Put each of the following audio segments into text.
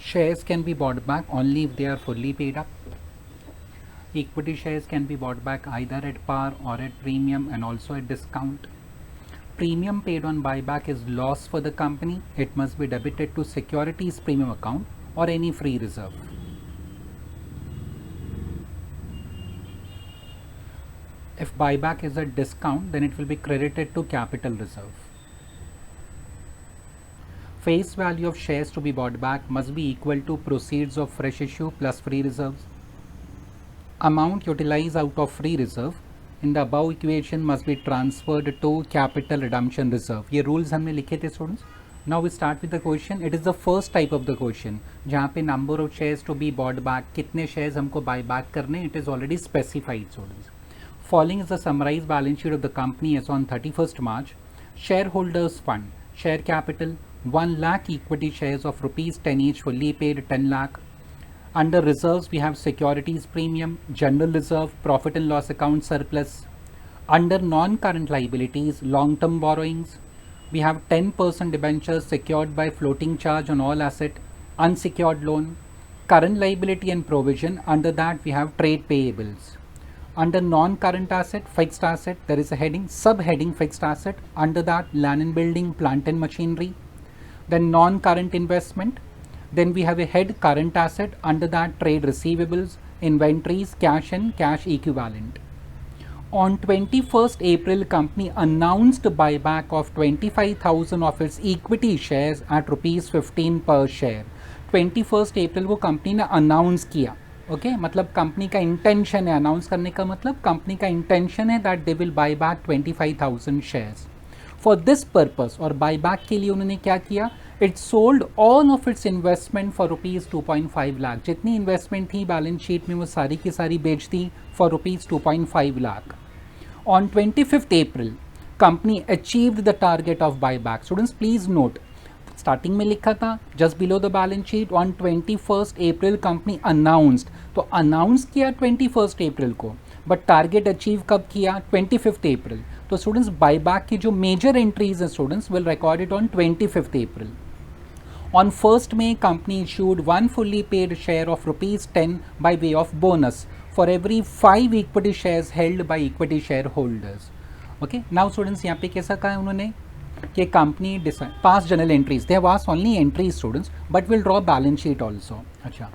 Shares can be bought back only if they are fully paid up. Equity shares can be bought back either at par or at premium and also at discount. Premium paid on buyback is loss for the company. It must be debited to securities premium account or any free reserve. If buyback is at discount, then it will be credited to capital reserve. Face value of shares to be bought back must be equal to proceeds of fresh issue plus free reserves. Amount utilized out of free reserve in the above equation must be transferred to capital redemption reserve. ये rules हमने लिखे थे students. Now we start with the question. It is the first type of the question जहाँ पे number of shares to be bought back, कितने shares हमको buy back करने, it is already specified students. Following is the summarized balance sheet of the company as on 31st March. Shareholders fund, share capital 1 lakh equity shares of rupees 10 each fully paid 10 lakh. Under reserves we have securities premium, general reserve, profit and loss account surplus. Under non-current liabilities, long-term borrowings, we have 10% debentures secured by floating charge on all asset, unsecured loan. Current liability and provision, under that we have trade payables. Under non-current asset, fixed asset, there is a heading, subheading fixed asset, under that land and building, plant and machinery. Then non-current investment, then we have a head current asset, under that trade receivables, inventories, cash and cash equivalent. On 21st April, company announced buyback of 25,000 of its equity shares at rupees 15 per share. 21st April वो company ने announce किया. Okay मतलब company का intention है, announce करने का मतलब company का इंटेंशन है that they will buy back 25,000 shares for this purpose. और बाय बैक के लिए उन्होंने क्या किया, it sold all of its investment for rupees 2.5 lakh. जितनी इन्वेस्टमेंट थी बैलेंस शीट में वो सारी की सारी बेच दी for rupees 2.5 lakh. On 25th April company achieved the target of buyback. Students please note, starting में लिखा था just below the balance sheet on 21st April company announced, तो अनाउंस किया 21st April को, बट टारगेट अचीव कब किया 25th April. तो students buyback की जो मेजर एंट्रीज हैं students will recorded on 25th April. On 1st May, company issued one fully paid share of rupees 10 by way of bonus for every 5 equity shares held by equity shareholders. Okay, now students यहाँ पे कैसा कहा है उन्होंने कि company pass general entries, they have asked only entries students but will draw balance sheet also. अच्छा,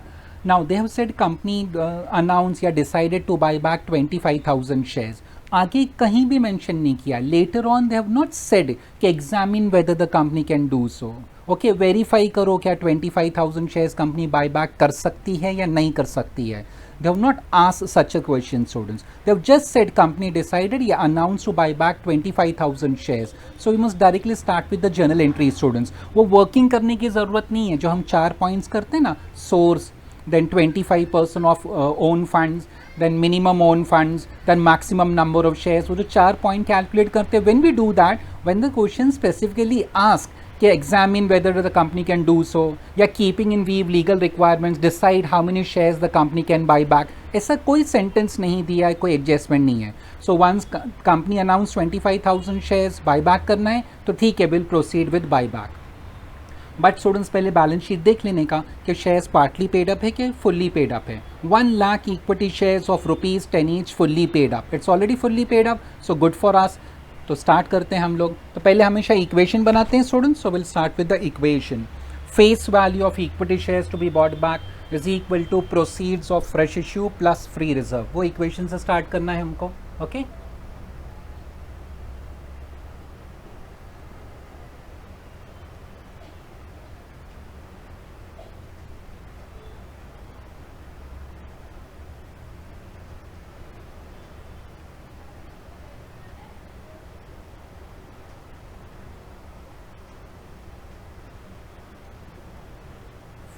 now they have said company announce या decided to buyback 25,000 shares. आगे कहीं भी मेंशन नहीं किया. Later on they have not said कि examine whether the company can do so. Okay, verify करो क्या 25,000 शेयर्स कंपनी बाय बैक कर सकती है या नहीं कर सकती है. They have not asked such a question students. They have just said company decided या announced to buy back 25,000 shares. So we must directly start with the journal entry students. वो working करने की ज़रूरत नहीं है. जो हम 4 points करते हैं ना, source, then 25% of own funds, then minimum own funds, then maximum number of shares, वो जो 4 point calculate करते हैं. When we do that, when the question specifically asks कि examine whether the company can do so या keeping in view legal requirements decide how many shares the company can buy back, ऐसा कोई sentence नहीं दिया है, कोई adjustment नहीं है. So once company announce 25,000 shares buy back करना है तो ठीक है, will proceed with buy back. But students पहले बैलेंस शीट देख लेने का कि शेयर्स पार्टली पेड अप है कि फुल्ली पेड अप है. 1 lakh equity shares of rupees 10 each fully paid up. It's already fully paid up, so good for us. तो start करते हैं हम लोग. तो पहले हमेशा इक्वेशन बनाते हैं students. So will start with the equation. Face value of equity shares to be bought back is equal to proceeds of fresh issue plus free reserve. वो इक्वेशन से स्टार्ट करना है हमको. Okay,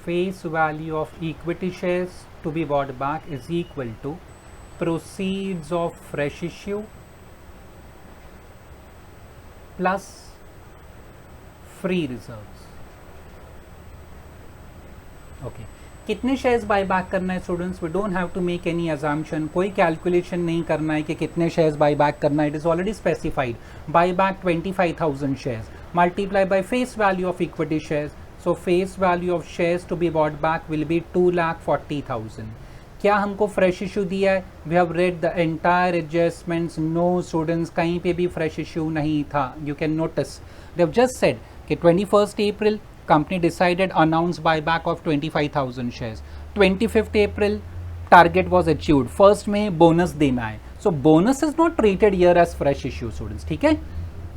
face value of equity shares to be bought back is equal to proceeds of fresh issue plus free reserves. Okay, कितने shares buy back करना है students? We don't have to make any assumption. कोई calculation नहीं करना है कि कितने shares buy back करना है. It is already specified. Buy back 25,000 shares multiply by face value of equity shares. So face value of shares to be bought back will be 2,40,000. क्या हमको फ्रेश इशू दिया है? We have read the entire adjustments. No students, कहीं पे भी fresh issue नहीं था. You can notice they have just said कि 21st April company decided announce buyback of 25,000 shares. 25th April target was achieved. First में bonus देना है. So bonus is not treated here as fresh issue students. ठीक है.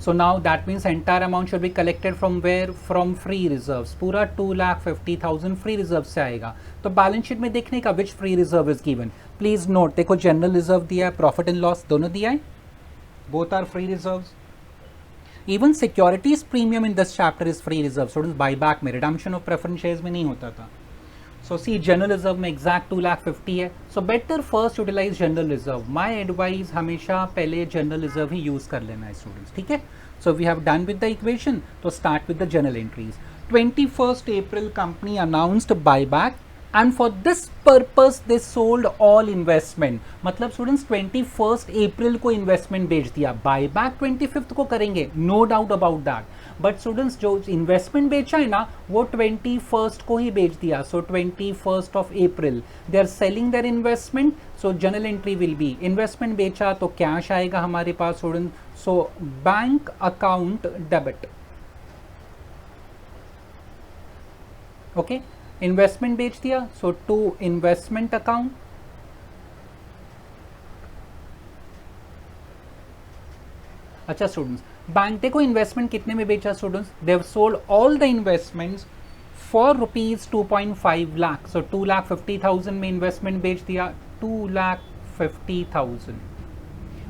So now that means entire amount should be collected from where? From free reserves. पूरा 2,50,000 free reserves से आएगा. तो balance sheet में देखने का which free reserve is given. Please note, देखो जनरल रिजर्व दिया है, प्रॉफिट एंड लॉस दोनों दिया है. Both are free reserves. Even securities premium in this chapter is free reserve. Students, buyback में redemption of preference shares में नहीं होता था. So see, जनरल रिजर्व में एग्जैक्ट 2,50,000 है. So better first utilise general reserve. My advice हमेशा पहले general reserve ही use कर लेना है स्टूडेंट्स. ठीक है. So we have done with the equation. तो start with the general entries. 21st April company announced buyback and for this purpose they sold all investment. मतलब students 21st April को investment बेच दिया. बायबैक 25th को करेंगे, no doubt about that. But students जो investment बेचा है ना वो 21st को ही बेच दिया. So 21st of April they are selling their investment. So general entry will be investment बेचा तो कैश आएगा हमारे पास student. So bank account debit. Okay, investment बेच दिया. So to investment account. अच्छा स्टूडेंट्स, बैंक देखो इन्वेस्टमेंट कितने में बेचा students. They have sold all the investments for rupees 2.5 lakh. So 2,50,000 में इन्वेस्टमेंट बेच दिया. 2,50,000.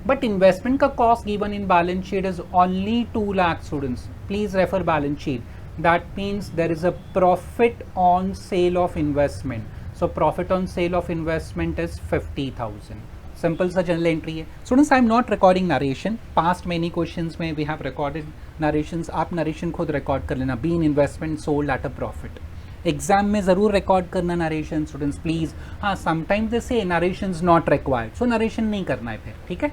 बट इन्वेस्टमेंट का cost given in balance sheet is only 2 lakh students. Please refer balance sheet. That means there is a profit on sale of investment. So profit on sale of investment is 50,000. Simple सा journal entry है. Students, I am not recording narration. Past many questions में we have recorded narrations. आप narration खुद record कर लेना. Being investment sold at a profit. Exam में ज़रूर record करना narration students please. हाँ, sometimes they say narration is not required. So narration नहीं करना है फिर. ठीक है.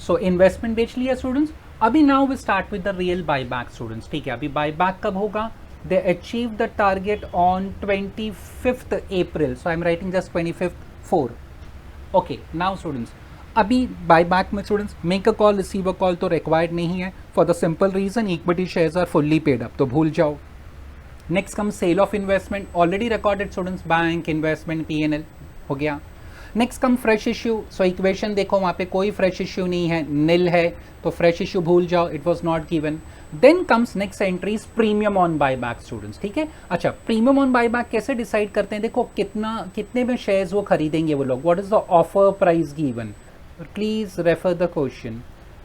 So investment बेच लिया students. अभी now we start with the real buyback students. ठीक है. अभी बायबैक कब होगा? They achieve the target on 25th April. So I am writing just 25th 4. Okay. Now students, अभी बायबैक में students make a call receive a call तो required नहीं है for the simple reason equity shares are fully paid up. तो भूल जाओ. Next come sale of investment. Already recorded students. Bank investment P&L हो गया. Next come fresh issue. So equation देखो वहाँ पे कोई फ्रेश इश्यू नहीं है, निल है. तो फ्रेश इश्यू भूल जाओ, it was not given. Then comes next entries premium on buyback students. ठीक है. अच्छा, प्रीमियम ऑन बायबैक कैसे डिसाइड करते हैं? देखो कितने में शेयर्स वो खरीदेंगे वो लोग. What is the offer price given? Please refer the question.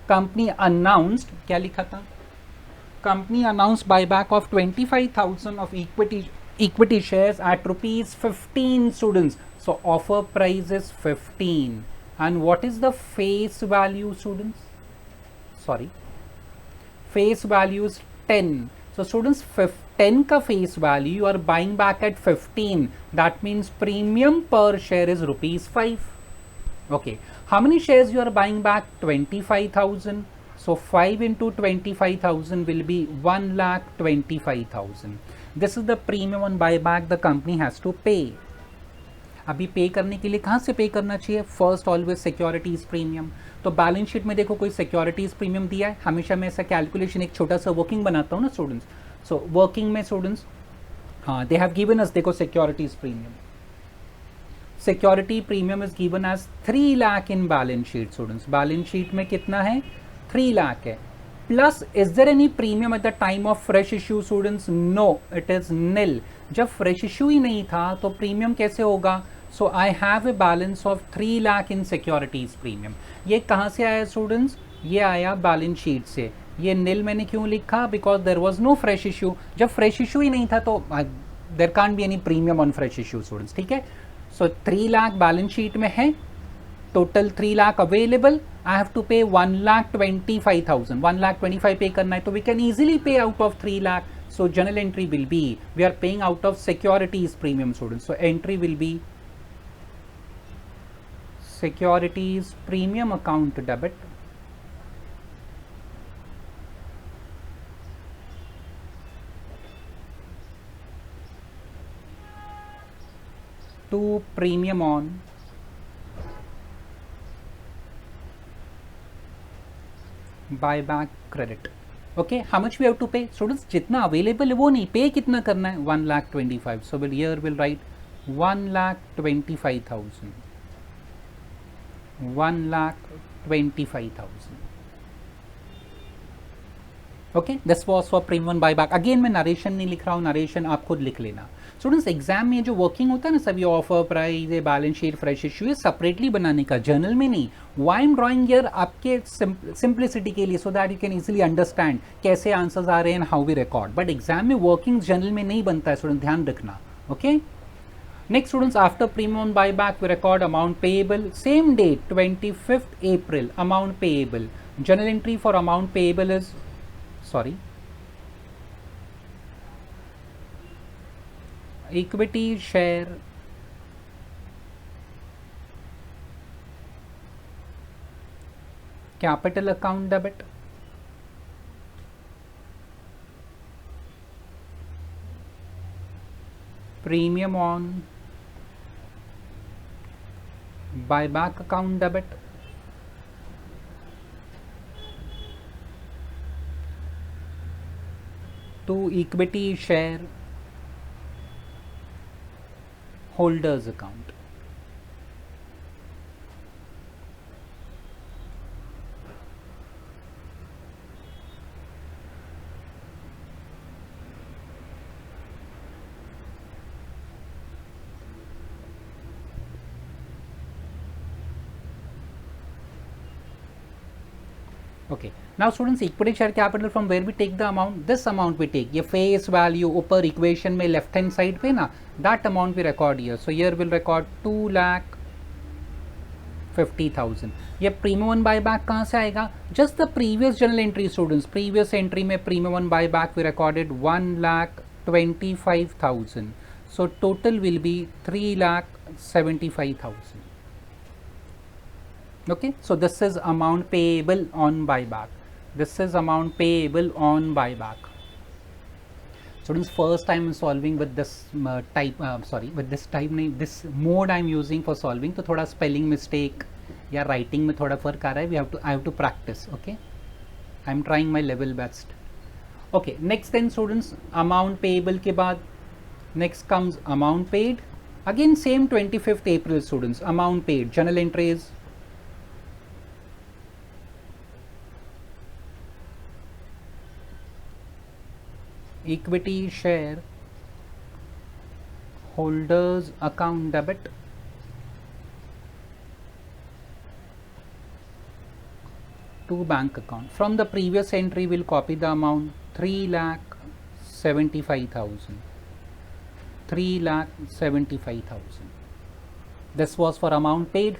Company announced, क्या लिखा था? Company announced buyback of 25,000 of equity shares at ₹15 students. So offer price is 15 and what is the face value students? Sorry, face value is 10. So students 10 ka face value you are buying back at 15. That means premium per share is ₹5. Okay, how many shares you are buying back? 25,000. So 5 into 25,000 will be 1,25,000. This is the premium on buyback the company has to pay. अभी पे करने के लिए कहाँ से पे करना चाहिए? First always securities premium. तो बैलेंस शीट में देखो कोई सिक्योरिटीज प्रीमियम दिया है. हमेशा मैं ऐसा कैलकुलेशन एक छोटा सा वर्किंग बनाता हूँ ना स्टूडेंट्स. सो वर्किंग में स्टूडेंट्स हाँ दे हैव गिवन अस. देखो securities premium, security premium is given as 3 lakh in balance sheet students. Balance sheet में कितना है? 3 लाख है. Plus is there any premium at the time of fresh issue students? No, it is nil. जब fresh issue ही नहीं था तो premium कैसे होगा? So I have a balance of 3 lakh in securities premium. ये कहाँ से आया स्टूडेंट्स? ये आया बैलेंस शीट से. ये निल मैंने क्यों लिखा? Because there was no fresh issue. जब फ्रेश इश्यू ही नहीं था तो there can't be any premium on fresh issue students. ठीक है. सो 3 लाख बैलेंस शीट में है. Total 3 lakh available. I have to pay 1,25,000. 1,25,000 pay करना है तो we can easily pay out of 3 lakh. So journal entry will be, we are paying out of securities premium students. So entry will be securities premium account debit. to premium on buyback credit. Okay, how much we have to pay? Students, जितना available है वो नहीं, pay कितना करना है? 1,25,000. So here we'll write 1,25,000. 1,25,000. Okay, this was for premium buyback. Again मैं narration नहीं लिख रहा हूँ, नरेशन आप खुद लिख लेना. स्टूडेंट्स, एग्जाम में जो वर्किंग होता है ना सभी, ऑफर प्राइस, ये बैलेंस शीट, फ्रेश इश्यू, ये सेपरेटली बनाने का, जर्नल में नहीं. Why I am drawing here आपके सिंप्लिसिटी के लिए, so that you can easily understand कैसे आंसर्स आ रहे हैं, how we record. But exam में वर्किंग जर्नल में नहीं बनता है स्टूडेंट, ध्यान रखना. Okay, next students, after premium buyback we record amount payable, same date 25th April, amount payable. Journal entry for amount payable is, sorry, equity share capital account debit, premium on buyback account debit, to equity share holders account. Okay, now students, equity share capital, from where we take the amount, this amount we take, ये face value ऊपर equation में left hand side पे ना, that amount we record here. So here we'll record 2,50,000. ये premium one buyback कहाँ से आएगा? Just the previous journal entry students, previous entry में premium one buyback we recorded 1,25,000. So total will be 3,75,000. Okay, so this is amount payable on buyback. This is amount payable on buyback. Students, first time I'm solving with this this mode I'm using for solving. तो थोड़ा spelling mistake या writing में थोड़ा फर्क आ रहा है. I have to practice. Okay, I'm trying my level best. Okay, next then students, amount payable के बाद next comes amount paid. Again same 25th April students, amount paid. Journal entries, equity share holders account debit, to bank account. From the previous entry we'll copy the amount 3,75,000. 3,75,000. This was for amount paid.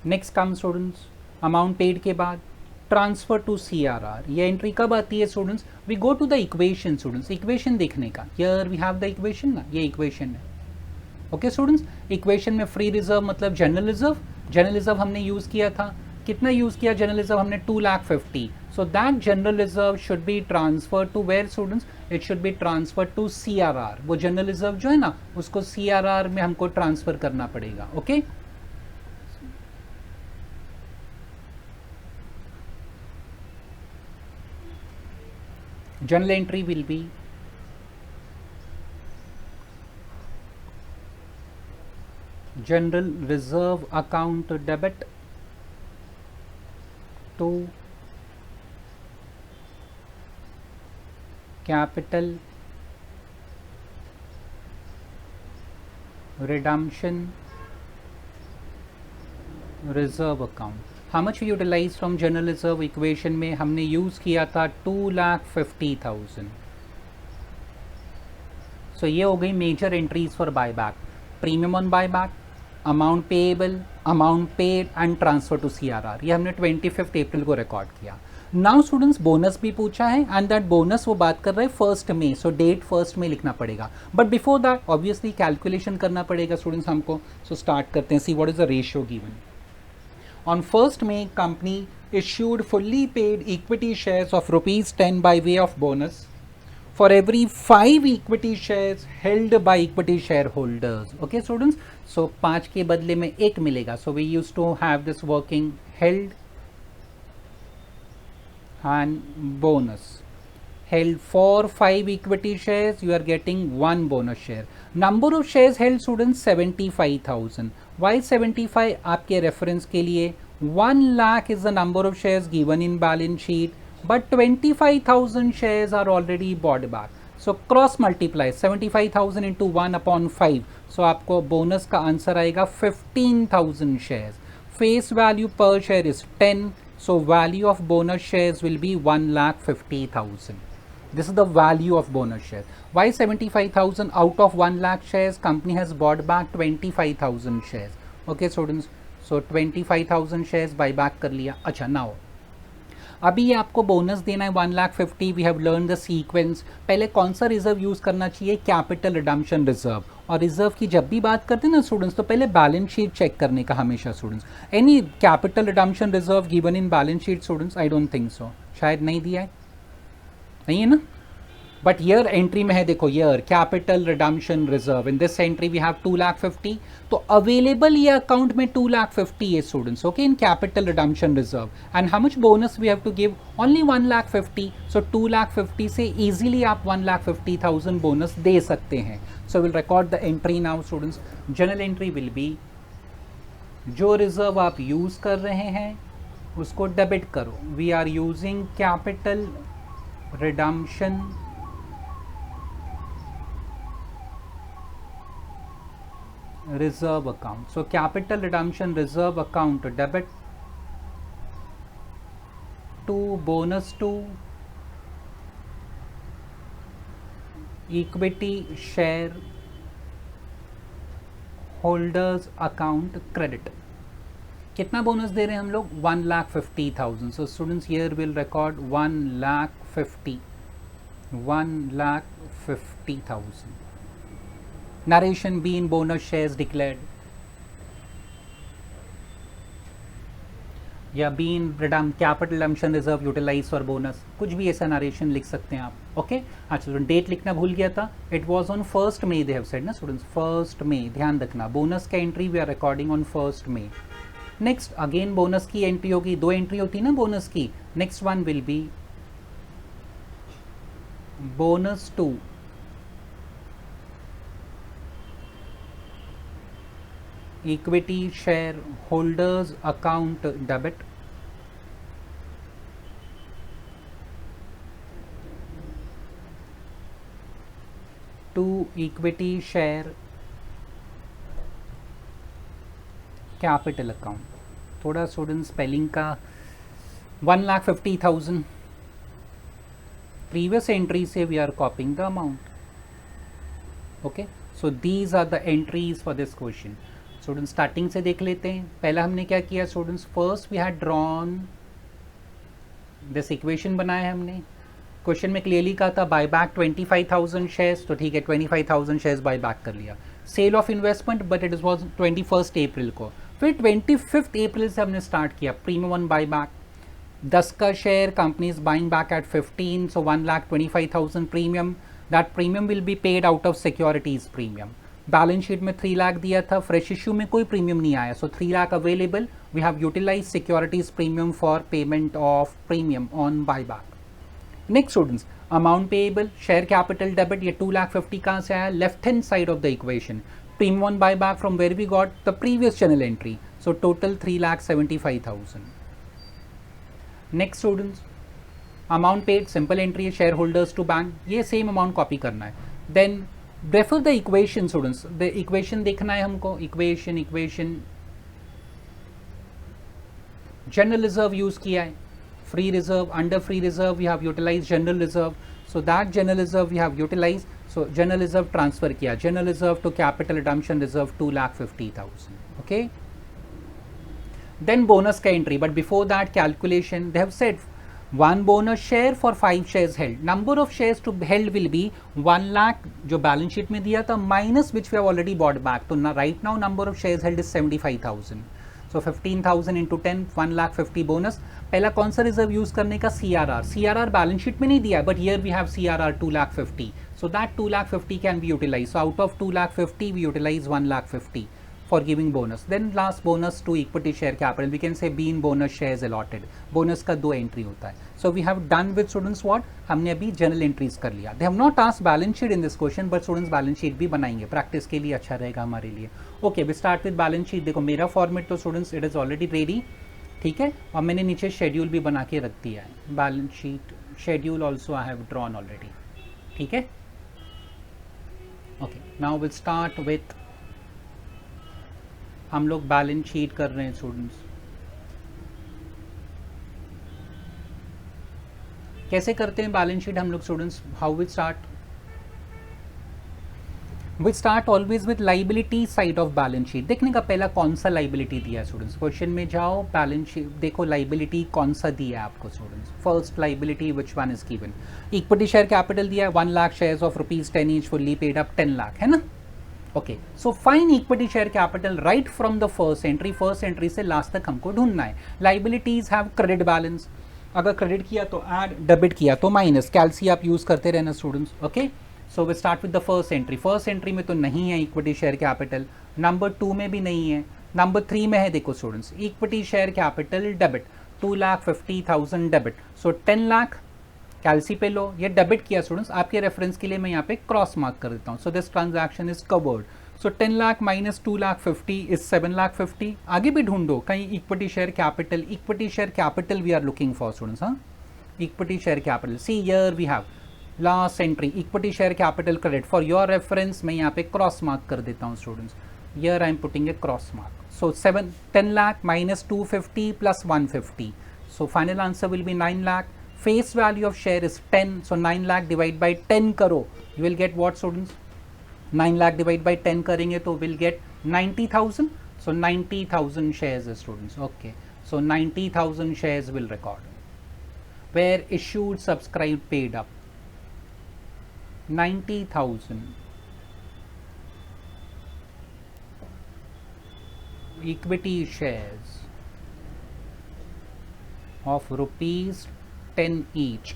Next comes students, amount paid के बाद transfer to CRR. ये entry कब आती है students? We go to the equation students, equation देखने का. Here we have the equation ना, ये इक्वेशन है. ओके स्टूडेंट्स, इक्वेशन में फ्री रिजर्व मतलब जनरल रिजर्व, जनरल रिजर्व हमने यूज किया था, कितना यूज किया जनरल रिजर्व हमने? 2,50,000. So that general reserve should be transfer to where students? It should be transfer to CRR. वो जनरल रिजर्व जो है ना उसको CRR में हमको ट्रांसफर करना पड़ेगा. Okay, journal entry will be general reserve account debit to capital redemption reserve account. How much we utilize from general reserve equation में हमने यूज किया था 2,50,000. सो ये हो गई major entries for buyback. Premium on buyback, amount payable, amount paid and transfer to CRR. ये हमने 25th अप्रैल को रिकॉर्ड किया. नाउ स्टूडेंट्स, बोनस भी पूछा है एंड दैट बोनस वो बात कर रहे हैं 1st मई. सो डेट 1st मई लिखना पड़ेगा. But before that obviously calculation करना पड़ेगा स्टूडेंट्स हमको. सो स्टार्ट करते हैं. See what is the ratio given. On 1st May, company issued fully paid equity shares of rupees 10 by way of bonus. for every 5 equity shares held by equity shareholders. Okay students, so 5 के बदले में 1 मिलेगा. So we used to have this working held and bonus. Held for 5 equity shares, you are getting 1 bonus share. Number of shares held students 75,000. Why 75? आपके reference के लिए 1 lakh is the number of shares given in balance sheet, but 25,000 shares are already bought back. So cross multiply 75,000 into 1 upon 5. So आपको bonus का answer आएगा 15,000 shares. Face value per share is 10. So value of bonus shares will be 1,50,000. This is the value of bonus share. Why 75,000? Out of 1 lakh shares, company has bought back 25,000 shares. Okay students, so 25,000 shares buy back कर लिया. अच्छा now अभी ये आपको bonus देना है 1,50,000. We have learn the sequence. पहले कौन सा रिजर्व यूज करना चाहिए? Capital redemption reserve. और रिजर्व की जब भी बात करते हैं ना स्टूडेंट्स, तो पहले बैलेंस शीट चेक करने का हमेशा students. Any capital redemption reserve given in balance sheet students? I don't think so. शायद नहीं दिया है, नहीं है ना. बट ईयर एंट्री में है, देखो here capital redemption reserve. In this entry we have 2,50,000. तो अवेलेबल ये अकाउंट में 2,50,000 है students. Okay, in capital redemption reserve. And how much bonus we have to give? Only 1,50,000. So 2,50,000 से इजीली आप 1,50,000 bonus दे सकते हैं. So will record the entry now students. General entry will be, जो रिजर्व आप यूज कर रहे हैं उसको डेबिट करो. We are using capital redemption reserve account. So capital redemption reserve account debit to bonus to equity share holders account credit. कितना bonus दे रहे हैं हम लोग? 1,50,000. So students here will record 1,50,000. Narration be in bonus shares declared या be in capital redemption reserve utilise for bonus. कुछ भी ऐसा नरेशन लिख सकते हैं आप. ओके अच्छा, डेट लिखना भूल गया था. It was on 1st May they have said ना स्टूडेंट्स. 1st May ध्यान रखना. बोनस का entry we are recording on 1st May. Next again bonus की एंट्री होगी. 2 एंट्री होती है ना बोनस की. Next one will be bonus to equity share holders account debit to equity share capital account. थोड़ा स्टूडेंट स्पेलिंग का 1,50,000 previous entry से we are copying the amount. Okay, so these are the entries for this question. Student starting से देख लेते हैं. पहला हमने क्या किया students? First we had drawn this equation बनाया हमने. क्वेश्चन में क्लियरली कहा था बाय बैक 25,000 शेयर्स. तो ठीक है, 25,000 शेयर्स बाय बैक कर लिया. Sale of investment, but it was 21 April को. फिर 25 अप्रैल से हमने स्टार्ट किया प्रीमियम 1 बाय बैक. 10 का share company is buying back at 15. So 1,25,000 premium. That premium will be paid out of securities premium. Balance sheet में 3 लाख दिया था. फ्रेश इश्यू में कोई प्रीमियम नहीं आया. So 3 lakh available. We have utilise securities premium for payment of premium on buy back. Next students, amount payable share capital debit. ये 2,50,000 कहाँ से आया? Left hand side of the equation. Premium 1 buyback from where we got the previous journal entry. So total 3,75,000. Next students, amount paid simple entry है shareholders to bank. ये same amount copy करना है. Then refer the equation students. The equation देखना है हमको. Equation general reserve use किया है. Free reserve, under free reserve we have utilized general reserve. So that general reserve we have utilized. So general reserve transfer किया. General reserve to capital redemption reserve 2,50,000. Okay. Then bonus का entry. But before that calculation, they have said 1 bonus share for 5 shares held. Number of shares to held will be 1 lakh जो balance sheet में दिया था minus which we have already bought back. तो right now number of shares held is 75,000. So 15,000 into 10 1,50,000 bonus. पहला कौन सा reserve use करने का? CRR। CRR बैलेंस शीट में नहीं दिया है, but here we have CRR 2,50,000, so that 2,50,000 can be utilise. So out of 2,50,000 we utilise 1,50,000 for giving bonus. Then last bonus to equity share capital, we can say bean bonus shares allotted. bonus का दो entry होता है. So we have done with students what? हमने अभी general entries कर लिया. They have not asked balance sheet in this question, but students balance sheet भी बनाएंगे, प्रैक्टिस के लिए अच्छा रहेगा हमारे लिए. Okay, we start with balance sheet. देखो मेरा फॉर्मेट तो students it is already ready, ठीक है, और मैंने नीचे शेड्यूल भी बना के रख दिया है. Balance sheet schedule also I have drawn already, ठीक है. Okay, now will start with, हम लोग बैलेंस शीट कर रहे हैं स्टूडेंट्स. कैसे करते हैं बैलेंस शीट हम लोग students? How we start? We start always with liability side of balance sheet. देखने का पहला कौन सा लाइबिलिटी दिया है स्टूडेंट्स. क्वेश्चन में जाओ, बैलेंस शीट देखो, लाइबिलिटी कौन सा दिया है आपको students. First liability which one is given? Equity share capital दिया है 1 lakh shares of ₹10 each fully paid up 10 lakh, है ना. Okay, so fine equity share capital right from the first entry. First entry से लास्ट तक हमको ढूंढना है. Liabilities have credit balance. अगर क्रेडिट किया तो ऐड, डेबिट किया तो माइनस. कैलसी आप यूज करते रहना students. Okay, so we start with the first entry. First entry में तो नहीं है इक्विटी शेयर कैपिटल. नंबर 2 में भी नहीं है. नंबर 3 में है. देखो students, equity share capital debit 2,50,000 debit. So 10 lakh कैलसी पे लो, ये डेबिट किया स्टूडेंट्स. आपके रेफरेंस के लिए मैं यहाँ पे क्रॉस मार्क कर देता हूँ. So this transaction is covered. So 10 lakh minus 2,50,000 is 7,50,000. आगे भी ढूंढो कहीं equity share capital. Equity share capital we are looking for students. हाँ, equity share capital. See here we have last entry equity share capital credit. For your reference मैं यहाँ पे cross mark कर देता हूँ students. Here I am putting a cross mark. So 10 lakh minus 250 plus 150. So final answer will B 9 lakh. Face value of share is 10, so 9 lakh divide by 10 करो, you will get what students? 9 lakh divide by 10 करेंगे तो will get 90,000. So 90,000 shares students. Okay, so 90,000 shares will record. Where issued, subscribed, paid up. 90,000. Equity shares of rupees 10 each.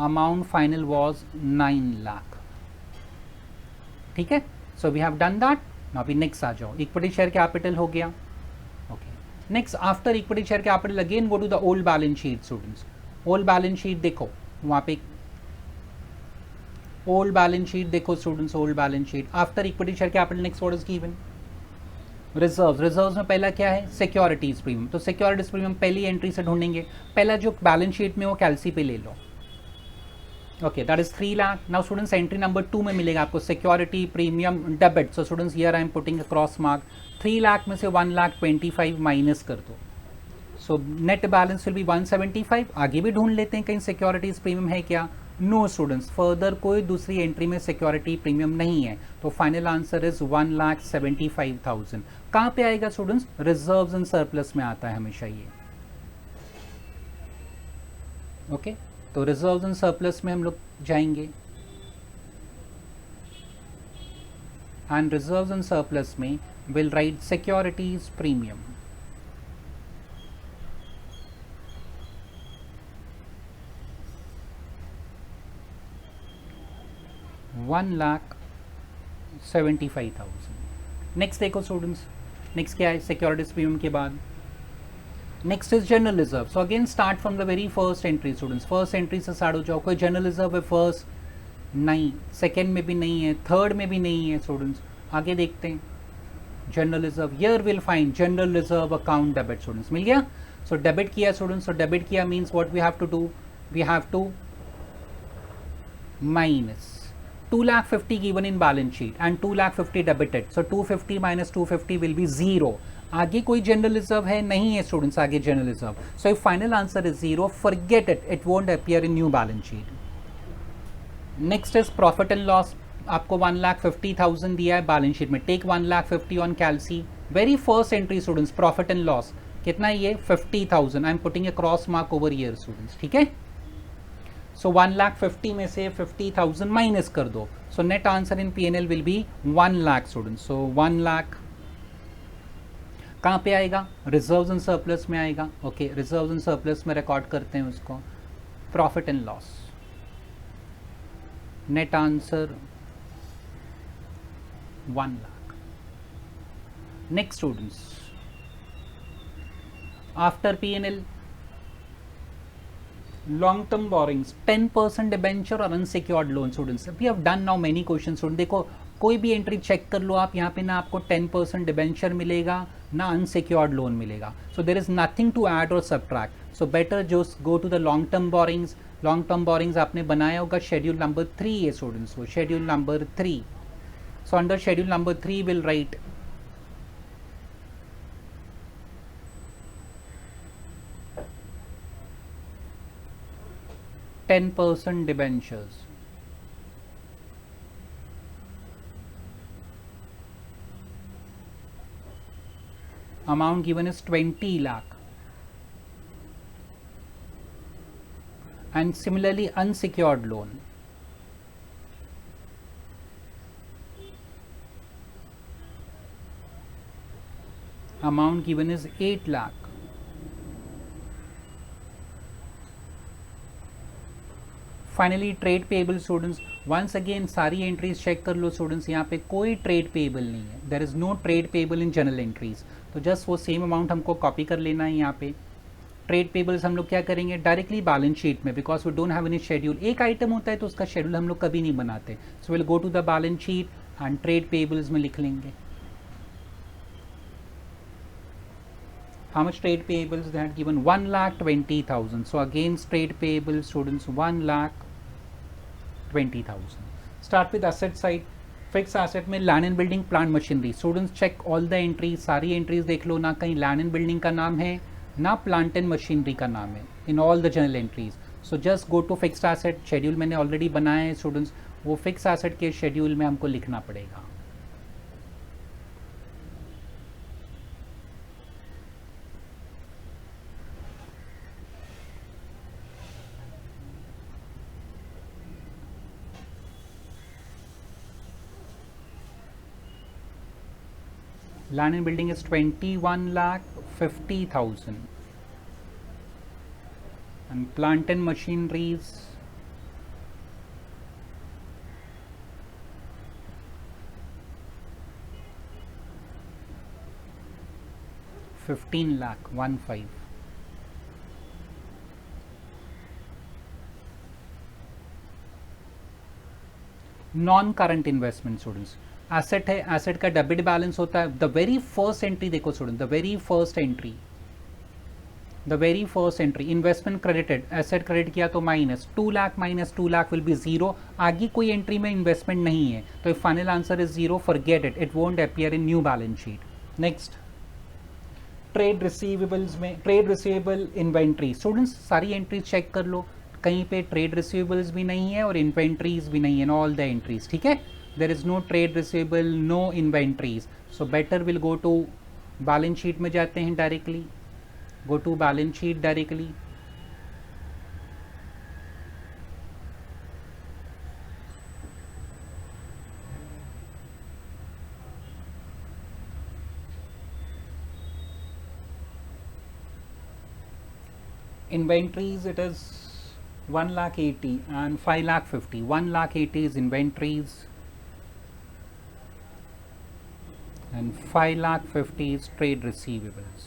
Amount final was 9 lakh. ठीक है, so we have done that. Now we next आ जाओ. Equity share capital हो गया. Okay. Next after equity share capital again go to the old balance sheet students. Old balance sheet देखो, वहाँ पे old balance sheet देखो students. Old balance sheet after equity share capital next what is given? Reserve. Reserve में पहला क्या है? Securities premium. तो securities premium पहली एंट्री से ढूंढेंगे. पहला जो बैलेंस शीट में वो कैलसी पे ले लो. Okay, that is 3 lakh. Now students entry number 2 में मिलेगा आपको security premium debit. So students here I am putting a cross mark. 3 lakh में से 1,25,000 माइनस कर दो. So net balance will be 175. आगे भी ढूंढ लेते हैं कहीं सिक्योरिटीज प्रीमियम है क्या. नो स्टूडेंट्स, फर्दर कोई दूसरी एंट्री में सिक्योरिटी प्रीमियम नहीं है. तो फाइनल आंसर इज 1,75,000. कहाँ पे आएगा स्टूडेंट्स? रिजर्व्स एंड सरप्लस में आता है हमेशा ये. ओके, तो रिजर्व्स एंड सरप्लस में हम लोग जाएंगे. एंड रिजर्व्स एंड सरप्लस में will write securities premium. $1,75,000. Next देखो स्टूडेंट्स, नेक्स्ट क्या है सिक्योरिटीज प्रीमियम के बाद? Next is general reserve. So again start from the very first entry students. First entry से स्टार्ट हो जाओ. कोई जनरल रिजर्व है फर्स्ट? नहीं. सेकेंड में भी नहीं है. थर्ड में भी नहीं है स्टूडेंट्स. आगे देखते हैं. General reserve, here will find general reserve account debit. Students मिल गया. सो डेबिट किया स्टूडेंट्स. सो डेबिट किया means what we have to do? We have to minus 2,50,000 given in balance sheet and 2,50,000 debited. So 250 minus 250 will be 0. आगे कोई general reserve है? नहीं है students आगे general reserve. So if final answer is 0, forget it, it won't appear in new balance sheet. Next is profit and loss. आपको 1,50,000 दिया है balance sheet में. Take 1,50,000 on calci. Very first entry students, profit and loss कितना है ये? 50,000. I am putting a cross mark over here students. ठीक है, सो 1,50,000 में से 50,000 माइनस कर दो. So net answer in P&L will be 1 lakh students. So 1 lakh कहाँ पे आएगा, रिजर्व्स एंड सरप्लस में आएगा। ओके, रिजर्व्स एंड सरप्लस में रिकॉर्ड करते हैं उसको, profit and loss. Net answer 1 lakh. Next students, after P&L, long term borrowings 10% debenture और unsecured loan. Students we have done now many question. Student देखो, कोई भी एंट्री चेक कर लो आप, यहाँ पे ना आपको 10% डिबेंचर मिलेगा ना अनसिक्योर्ड लोन मिलेगा। So there is nothing to add और सब्ट्रैक्ट। सो बेटर जो go to the long term borrowings. Long term borrowings आपने बनाया होगा, शेड्यूल नंबर 3 है स्टूडेंट्स, वो schedule number 3। So under schedule number 3 will write 10% debentures. Amount given is 20 lakh. And similarly unsecured loan. Amount given is 8 lakh. Finally trade payable students, once again सारी entries check कर लो students, यहाँ पे कोई trade payable नहीं है, there is no trade payable in general entries. तो just वो सेम अमाउंट हमको कॉपी कर लेना है यहाँ पे। ट्रेड पेबल्स हम लोग क्या करेंगे, डायरेक्टली बैलेंस शीट में, because we don't have any schedule. एक आइटम होता है तो उसका शेड्यूल हम लोग कभी नहीं बनाते। So will go to the balance sheet and trade payables में लिख लेंगे। How much trade payables they had given? 1,20,000. So against trade payables, students, 1,20,000. Start with asset side. Fixed asset में land and building, plant machinery. Students check all the entries. सारी entries देख लो, ना कहीं land and building का नाम है, ना plant and machinery का नाम है in all the journal entries. So just go to fixed asset. Schedule मैंने already बनाया है students. वो fixed asset के schedule में हमको लिखना पड़ेगा। Land and building is 21,50,000 and plant and machineries 15 lakh 15। Non current investment students, asset है, एसेट का डेबिट बैलेंस होता है। द वेरी फर्स्ट एंट्री देखो student, the very first entry investment credited, asset credit किया तो minus 2 lakh, minus 2 lakh will be zero. आगे कोई entry में इन्वेस्टमेंट नहीं है तो final answer is zero, forget it, it won't appear in new balance sheet. Next, trade receivables में trade receivable inventory. Students सारी एंट्रीज चेक कर लो, कहीं पे ट्रेड रिसीवेबल्स भी नहीं है और इन्वेंट्रीज भी नहीं है, ऑल द एंट्रीज, ठीक है। There is no trade receivable, no inventories, so better will go to balance sheet में जाते हैं directly, go to balance sheet directly. Inventories it is 1,80,000 and 5,50,000. 1,80,000 is inventories and 5,50,000 is trade receivables.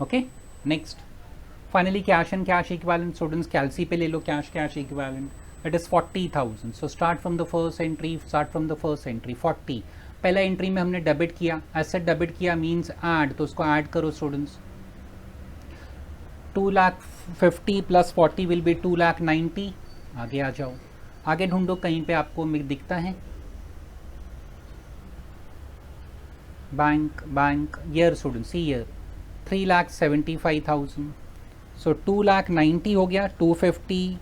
Okay, next, finally cash and cash equivalent. Students calci पे ले लो cash equivalent, it is 40,000. So start from the first entry, 40। पहला entry में हमने debit किया, asset debit किया means add, तो उसको add करो स्टूडेंट्स। 2,50,000 plus 40 will be 2,90,000। आगे आ जाओ, आगे ढूंढो कहीं पे आपको दिखता है। बैंक ईयर स्टूडेंट, सी ईयर 3,75,000। सो 2,90,000 हो गया, 250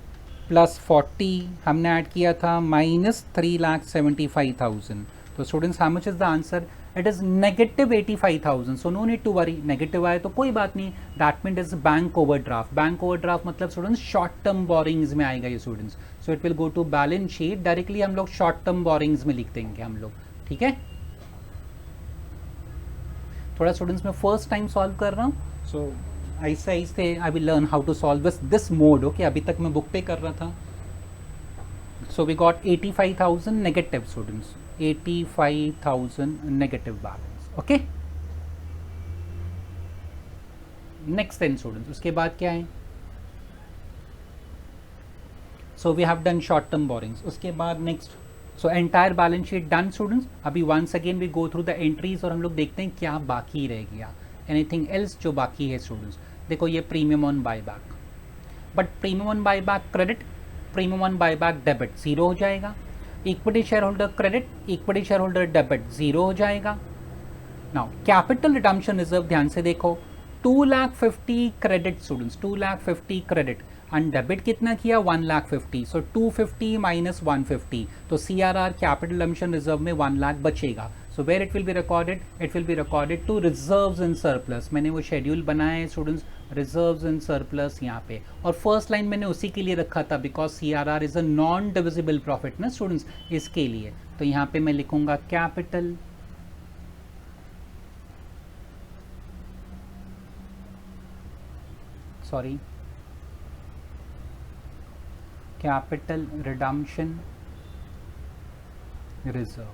प्लस 40 हमने ऐड किया था माइनस 3,75,000। तो students how much is the answer? It is negative 85,000। So no need to worry, negative आए तो कोई बात नहीं, that mean is bank overdraft. Bank overdraft मतलब स्टूडेंट्स शॉर्ट टर्म बोरिंग्स में आएगा ये students. So it will go to balance sheet directly, हम लोग शॉर्ट टर्म बोरिंग्स में लिख देंगे हम लोग, ठीक है। थोड़ा स्टूडेंट्स मैं फर्स्ट टाइम सॉल्व कर रहा हूँ, सो ऐसे ऐसे I will learn how to solve this mode. Okay, अभी तक मैं बुक पे कर रहा था. So we got 85,000 negative students, 85,000 negative balance. Okay, next 10 students. उसके बाद क्या है? So we have done short term borrowings. उसके बाद next, so entire balance sheet done students. अभी once again we go through the entries और हम लोग देखते हैं क्या बाकी रह गया. Anything else जो बाकी है students? देखो ये premium on buyback, but premium on buyback credit, premium on buyback debit zero हो जाएगा. Equity share holder credit, equity share holder debit zero हो जाएगा. नाउ कैपिटल रिडम्पशन रिजर्व ध्यान से देखो, 2,50,000 credit students, 2,50,000 credit and debit कितना किया 1,50,000. सो 250 minus 150, तो CRR कैपिटल रिडम्पशन रिजर्व में 1 लाख बचेगा. So where it will be recorded, it will be recorded to reserves in surplus. मैंने वो शेड्यूल बनाया है स्टूडेंट्स, रिजर्व्स इन सरप्लस यहाँ पे, और फर्स्ट लाइन मैंने उसी के लिए रखा था because CRR is a non divisible profit ना स्टूडेंट्स, इसके लिए. तो यहाँ पे मैं लिखूंगा capital capital redemption reserve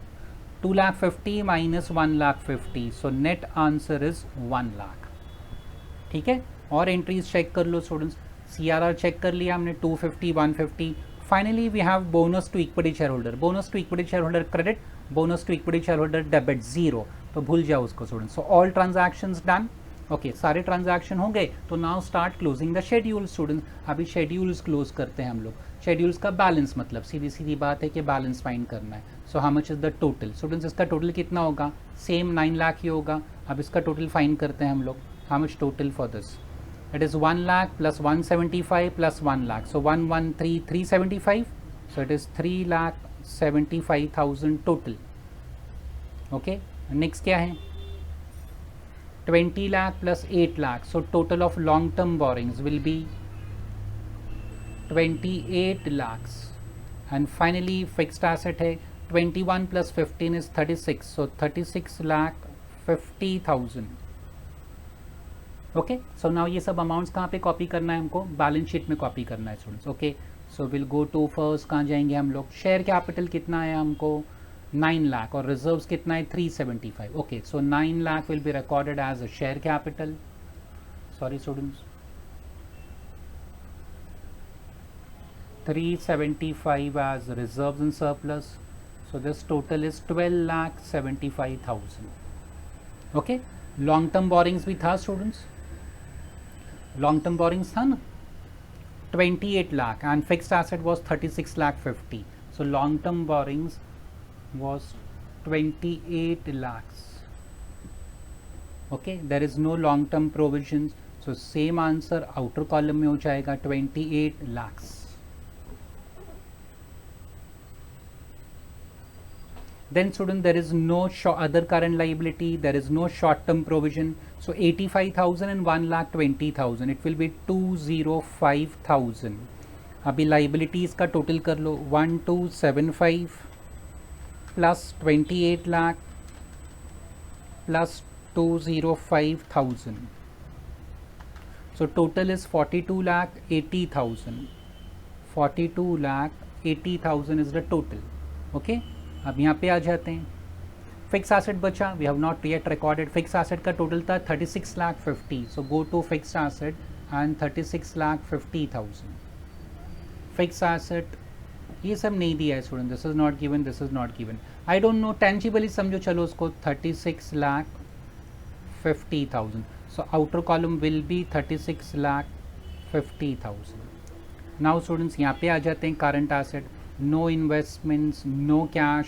2,50,000 minus 1,50,000, so net answer is 1 lakh. ठीक है, और एंट्रीज चेक कर लो स्टूडेंट्स. CRR चेक कर लिया हमने 250, 150. Finally we have bonus to equity share holder, bonus to equity share holder credit, bonus to equity share holder debit zero, तो भूल जाओ उसको students. So all transactions done. Okay, सारे ट्रांजैक्शन हो गए, तो now start closing the schedule students. अभी schedules close करते हैं हम लोग. शेड्यूल्स का बैलेंस मतलब सीधी सीधी बात है कि बैलेंस फाइंड करना है. सो how much is the total students, इसका टोटल कितना होगा, सेम 9 लाख ही होगा. अब इसका टोटल फाइंड करते हैं हम लोग. How much total for this, it is 1 lakh plus 175 plus 1 lakh, so 113,375, so it is 3,75,000 total. okay, next क्या है, 20 lakh plus 8 lakh, so total of long term borrowings will be 28 lakhs. and finally fixed asset है 21 plus 15 is 36, so 36 lakh 50,000. Okay, so now ये सब amounts कहाँ पे copy करना है हमको, बैलेंस शीट में कॉपी करना है students. Okay, so will go to first, कहाँ जाएंगे हम लोग, शेयर कैपिटल कितना है हमको 9 लाख और रिजर्व्स कितना है 375. Okay, so 9 lakh will be recorded as a share capital. Sorry students, 375 as reserves in surplus, so this total is 12,75,000. Okay, long term borrowings भी था स्टूडेंट्स, लॉन्ग टर्म बोरिंग्स था ना 28 lakh and fixed asset was 36 lakh 50. So long term borrowings was 28 lakhs. Okay, there is no long term provisions, so same answer outer column में हो जाएगा 28 lakhs. Then student, there is no other current liability, there is no short term provision, so 85,000 and 1,20,000, it will be 205,000. अभी liabilities का total कर लो, 1275 plus 28 lakh plus 205,000, so total is 42 lakh 80,000. 42 lakh 80,000 is the total. okay, अब यहाँ पे आ जाते हैं. Fix asset बचा, we have not yet recorded. Fix asset का टोटल था 36 lakh 50, so go to fix asset and 36 lakh 50,000. Fix asset ये सब नहीं दिया है student, this is not given, this is not given. I don't know, tangibly समझो चलो उसको 36 lakh 50,000. So outer column will be 36 lakh 50,000. Now students यहाँ पे आ जाते हैं current asset. No investments, no cash,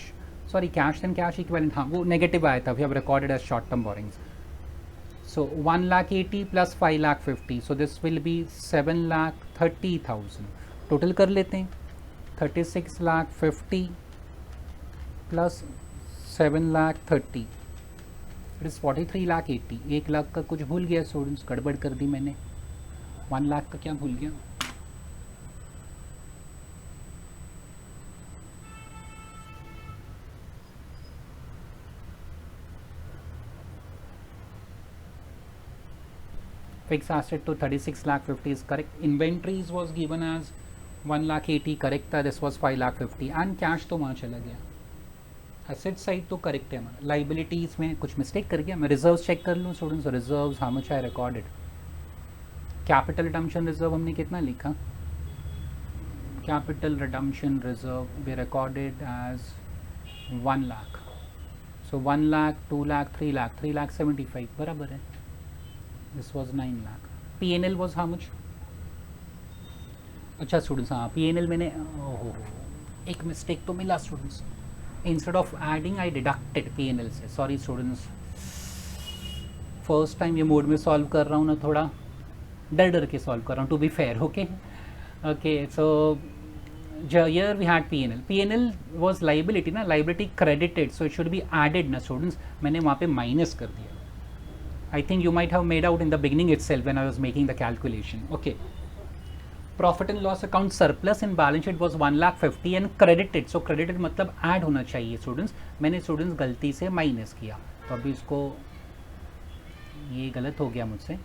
sorry cash and cash equivalent, हाँ वो नेगेटिव आया था, we have recorded as short term borrowings. So 1,80,000 plus 5,50,000, so this will be 7,30,000. Total कर लेते हैं, 36 lakh 50 plus 7,30,000, it is 43 lakh 80. 1 lakh का कुछ भूल गया स्टूडेंट्स, गड़बड़ कर दी मैंने. 1 लाख का क्या भूल गया, Fixed asset to 36 lakh 50 is correct. Inventories was given as 1 lakh 80 correct था. This was 5 lakh 50 and cash तो वहाँ चला गया. एसेट साइड तो करेक्ट है हमारा. लाइबिलिटीज में कुछ मिस्टेक कर गया. मैं रिजर्व्स चेक कर लूँ students. Reserves how much I recorded. Capital redemption reserve हमने कितना लिखा. Capital redemption reserve we recorded as 1 lakh. So 1 lakh 2 lakh 3 lakh 3 lakh 75 बराबर है. This was 9 lakh. P&L was how much. अच्छा स्टूडेंट्स, हाँ P&L मैंने एक मिस्टेक तो मिला students. Instead of adding I deducted P&L से. सॉरी स्टूडेंट्स, फर्स्ट टाइम ये मोड में सॉल्व कर रहा हूँ ना, थोड़ा डर डर के सॉल्व कर रहा हूँ to be fair. Okay okay so here we had P&L. P&L was liability ना, liability credited, so it should be added ना स्टूडेंट्स. मैंने वहाँ पे माइनस कर दिया. I think you might have made out in the beginning itself when I was making the calculation. Okay. Profit and loss account surplus in balance sheet was 1 lakh 50 and credited. So credited मतलब add होना चाहिए students. मैंने students गलती से minus किया, तो अभी इसको, ये गलत हो गया मुझसे.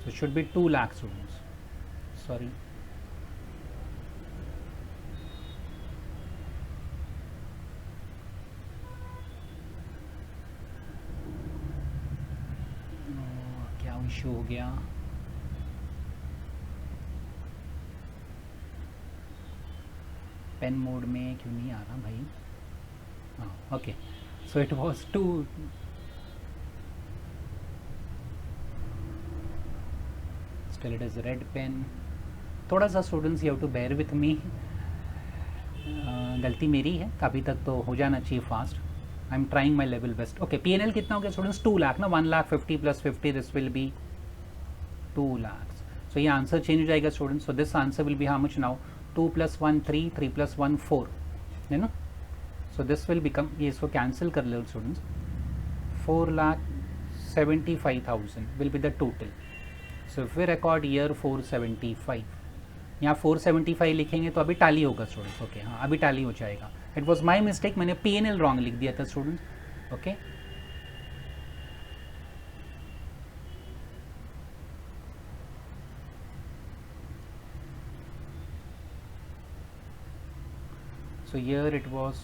So it should be 2 lakh students. Sorry. क्या इशू हो गया. पेन मोड में क्यों नहीं आ रहा भाई. हाँ okay. So it was 2. Still it is red pen. थोड़ा सा students you have to bear with me. गलती मेरी है. अभी तक तो हो जाना चाहिए fast. I am trying my level best. Okay P&L कितना हो गया स्टूडेंट्स. 2 लाख ना. 1 lakh 50 plus 50 this will be 2 lakh. So ये आंसर चेंज हो जाएगा students. So this answer will B how much now. 2 + 1 3 3 + 1 4 है ना. सो दिस विल बिकम, ये इसको कैंसिल कर लो students. 4,75,000 will be the total. So if we record year 475, यहाँ 475 लिखेंगे तो अभी टैली होगा स्टूडेंट्स. ओके हाँ अभी टैली हो जाएगा. इट वॉज माई मिस्टेक, मैंने P&L रॉन्ग लिख दिया था students. Okay so here it was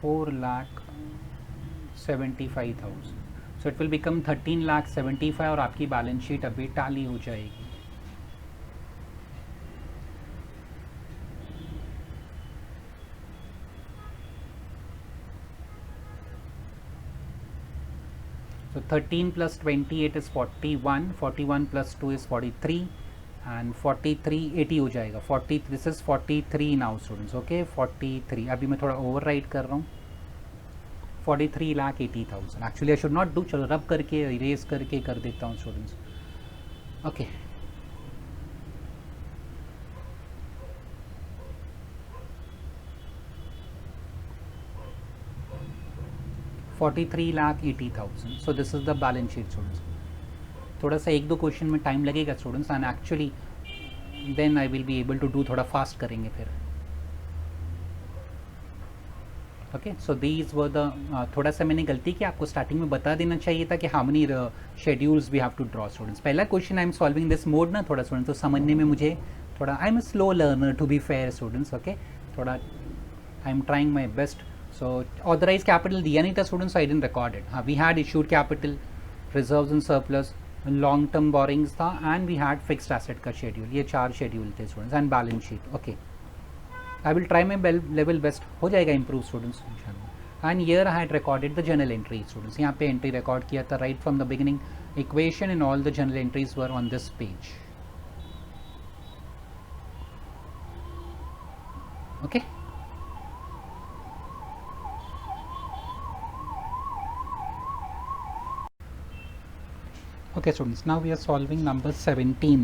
4,75,000. so it will become 13,75,000 और आपकी बैलेंस शीट अभी टैली हो जाएगी. so 13 plus 28 is 41. 41 plus 2 is 43 and 43 80 हो जाएगा. 40 this is 43 now students. okay 43. अभी मैं थोड़ा ओवर राइट कर रहा हूँ. 43,80,000. Actually I should not do. चलो रब करके इरेज करके कर देता हूँ students. Okay $43,80,000. So this is the balance sheet students. थोड़ा सा 1-2 क्वेश्चन में टाइम लगेगा students and actually then I will be able to do. थोड़ा फास्ट करेंगे फिर. Okay so these were the, थोड़ा सा मैंने गलती की, आपको स्टार्टिंग में बता देना चाहिए था कि how many schedules we have to draw students. पहला question I am solving this mode ना थोड़ा स्टूडेंट्स, तो समझने में मुझे थोड़ा, I am a slow learner to be fair students. Okay थोड़ा I am trying my best. So authorise capital दिया नहीं था students, I didn't record it. हाँ we had issued capital, reserves and surplus, long term borrowings था and we had fixed asset का schedule. ये 4 schedule थे students and balance sheet. Okay I will try my level best. हो जाएगा improve students इंशाल्लाह. And here I had recorded the general entry students. यहाँ पे entry record किया था right from the beginning. Equation and all the general entries were on this page. Okay okay students, now we are solving number 17.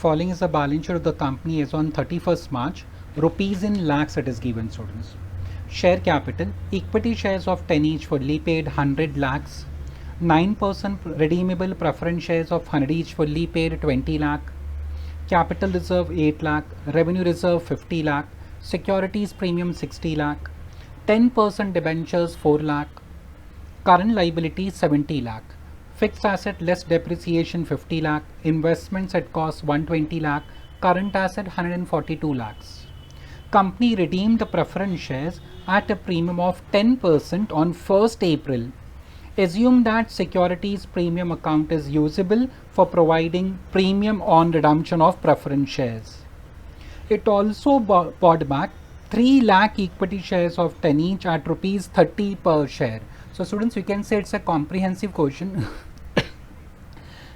Following is the balance sheet of the company as on 31st March. Rupees in lakhs it is given students. Share capital, equity shares of 10 each fully paid 100 lakhs. 9% redeemable preference shares of 100 each fully paid 20 lakh, capital reserve 8 lakh, revenue reserve 50 lakh, securities premium 60 lakh, 10% debentures 4 lakh, current liability 70 lakh, fixed asset less depreciation 50 lakh, investments at cost 120 lakh, current asset 142 lakhs. Company redeemed the preference shares at a premium of 10% on 1st April. Assume that securities premium account is usable for providing premium on redemption of preference shares. It also bought back 3 lakh equity shares of 10 each at rupees 30 per share. So students, you can say it's a comprehensive question.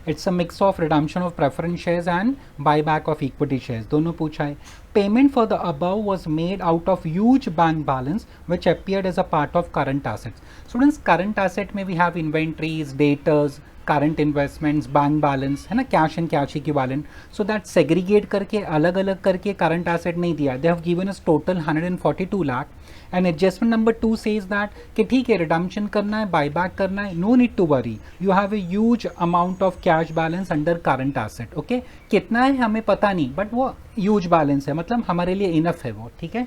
It's a mix of redemption of preference shares and buyback of equity shares. दोनों पूछा है. Payment for the above was made out of huge bank balance which appeared as a part of current assets. Students, current asset में we have inventories, debtors, current investments, bank balance है ना, cash and cash equivalent. So that segregate करके अलग अलग करके current asset नहीं दिया. They have given us total 142 lakh. And adjustment number 2 says that कि ठीक है redemption करना है, buyback करना है, no need to worry. You have a huge amount of cash balance under current asset. Okay, कितना है हमें पता नहीं, but वो huge balance है, मतलब हमारे लिए enough है वो. ठीक है.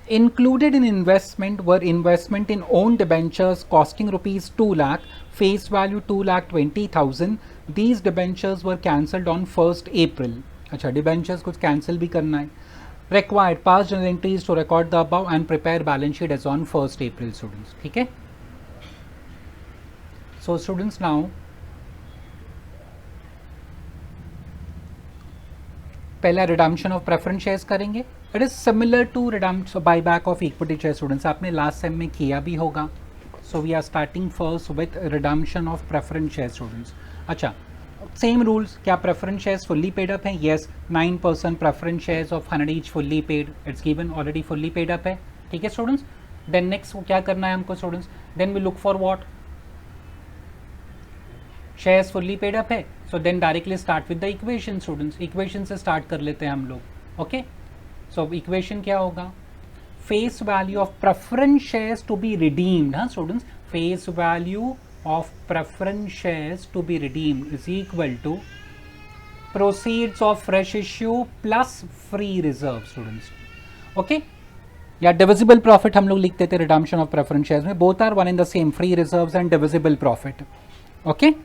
Included in investment were investment in own debentures costing rupees 2 lakh, face value 2 lakh 20,000. These debentures were cancelled on 1st April. अच्छा, debentures कुछ cancel भी करना है. Required past journal entries to record the above and prepare balance sheet as on 1st April. Students, ठीक है. So students, now पहला redemption of preference shares करेंगे. It is similar to redemption buyback of equity shares. Students, आपने last sem में किया भी होगा. So we are starting first with redemption of preference shares. Students, अच्छा, same rules. क्या preference shares fully paid up है? Yes, 9% preference shares of 100 each fully paid. It's given already fully paid up है. ठीक है students. Then next क्या करना है हमको students? Then we look for what? Shares fully paid up है. So then directly start with the equation students. Equation से start कर लेते हैं हम लोग. Okay. So equation क्या होगा? Face value of preference shares to be redeemed. हाँ students. Face value of preference shares to be redeemed is equal to proceeds of fresh issue plus free reserve. Students, okay, या divisible profit हम लोग लिखते थे redemption of preference shares में. Both are one and the same, free reserves and divisible profit. Okay,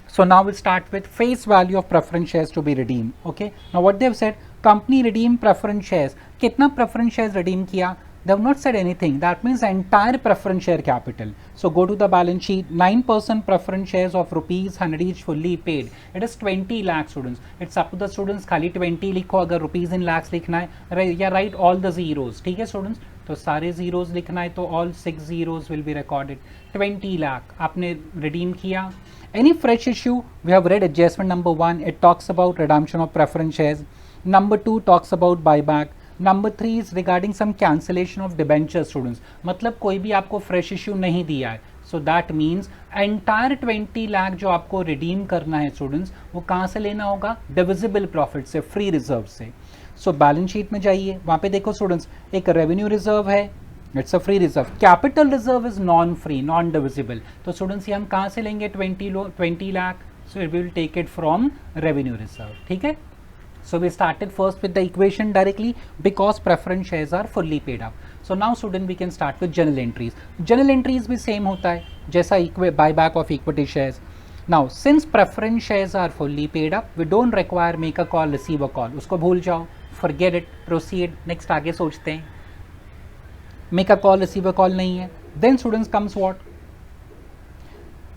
so now we start with face value of preference shares to be redeemed. Okay, now what they have said, company redeem preference shares. कितना preference shares redeem किया? They have not said anything. That means entire preference share capital. So go to the balance sheet. 9% preference shares of rupees 100 each fully paid. It is 20 lakh students. It's up to the students. खाली 20 लिखो, अगर rupees in lakhs लिखना है या write all the zeros. ठीक है students? तो सारे zeros लिखना है तो all 6 zeros will be recorded. 20 lakh आपने redeem किया. Any fresh issue? We have read adjustment number 1. It talks about redemption of preference shares. Number 2 talks about buyback. Number 3 is regarding some cancellation of debenture students. मतलब कोई भी आपको fresh issue नहीं दिया है. So that means entire 20 lakh जो आपको redeem करना है students, वो कहाँ से लेना होगा? Divisible profit से, free reserve से. So balance sheet में जाइए, वहाँ पे देखो students, एक revenue reserve है, it's a free reserve. Capital reserve is non-free, non-divisible. तो students ये हम कहाँ से लेंगे 20 lakh? So we will take it from revenue reserve. ठीक है? So we started first with the equation directly because preference shares are fully paid up. So now student we can start with journal entries. Journal entries भी same होता है जैसा buyback of equity shares. Now since preference shares are fully paid up, we don't require make a call, receive a call. उसको भूल जाओ, forget it, proceed. Next आगे सोचते हैं. Make a call, receive a call नहीं है. Then students comes what?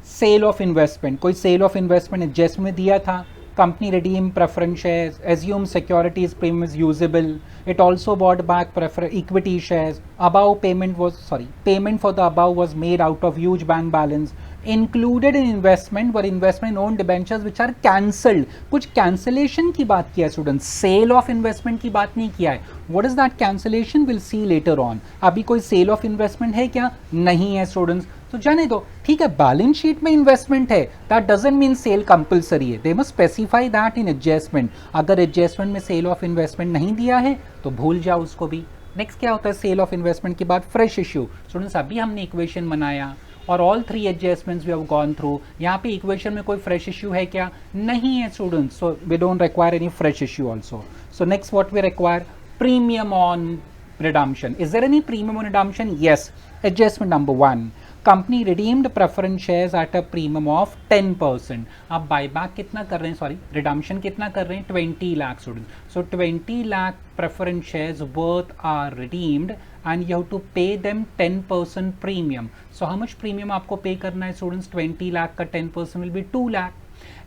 Sale of investment. कोई sale of investment adjustment में दिया था. Company redeem preference shares, assume securities premium is usable. It also bought back equity shares. Payment for the above was made out of huge bank balance. Included in investment were investment in own debentures which are cancelled. कुछ cancellation की बात किया है students, sale of investment की बात नहीं किया है. What is that cancellation? We'll see later on. अभी कोई sale of investment है क्या? नहीं है students. तो जाने दो, ठीक है, बैलेंस शीट में इन्वेस्टमेंट है, that doesn't mean sale compulsory है. They must specify that in adjustment. अगर एडजस्टमेंट में सेल ऑफ इन्वेस्टमेंट नहीं दिया है तो भूल जाओ उसको भी. नेक्स्ट क्या होता है सेल ऑफ इन्वेस्टमेंट के बाद? Fresh issue. स्टूडेंट्स अभी हमने इक्वेशन बनाया, और all 3 adjustments we have gone through. यहाँ पे इक्वेशन में कोई फ्रेश इश्यू है क्या? नहीं है students. So we don't require any fresh issue also. So next what we require, premium on redemption. Is there any premium on redemption? Yes. Adjustment number 1. Company redeemed preference shares at a premium of 10%. आप buyback कितना कर रहे हैं, sorry redemption कितना कर रहे हैं, 20 lakh students. So 20 lakh preference shares worth are redeemed and you have to pay them 10% premium. So how much premium आपको pay करना है स्टूडेंट्स? 20 लाख का 10% will be 2 lakh.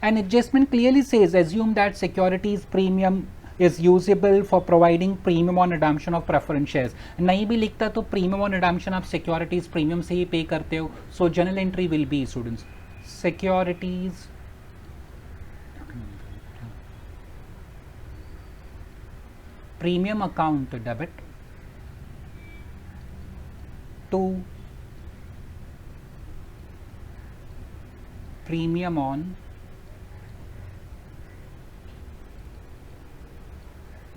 And adjustment clearly says assume that securities premium is usable for providing premium on redemption of preference shares. नहीं भी लिखता तो premium on redemption आप securities premium से ही पे करते हो. So journal entry will be students securities premium account debit to premium on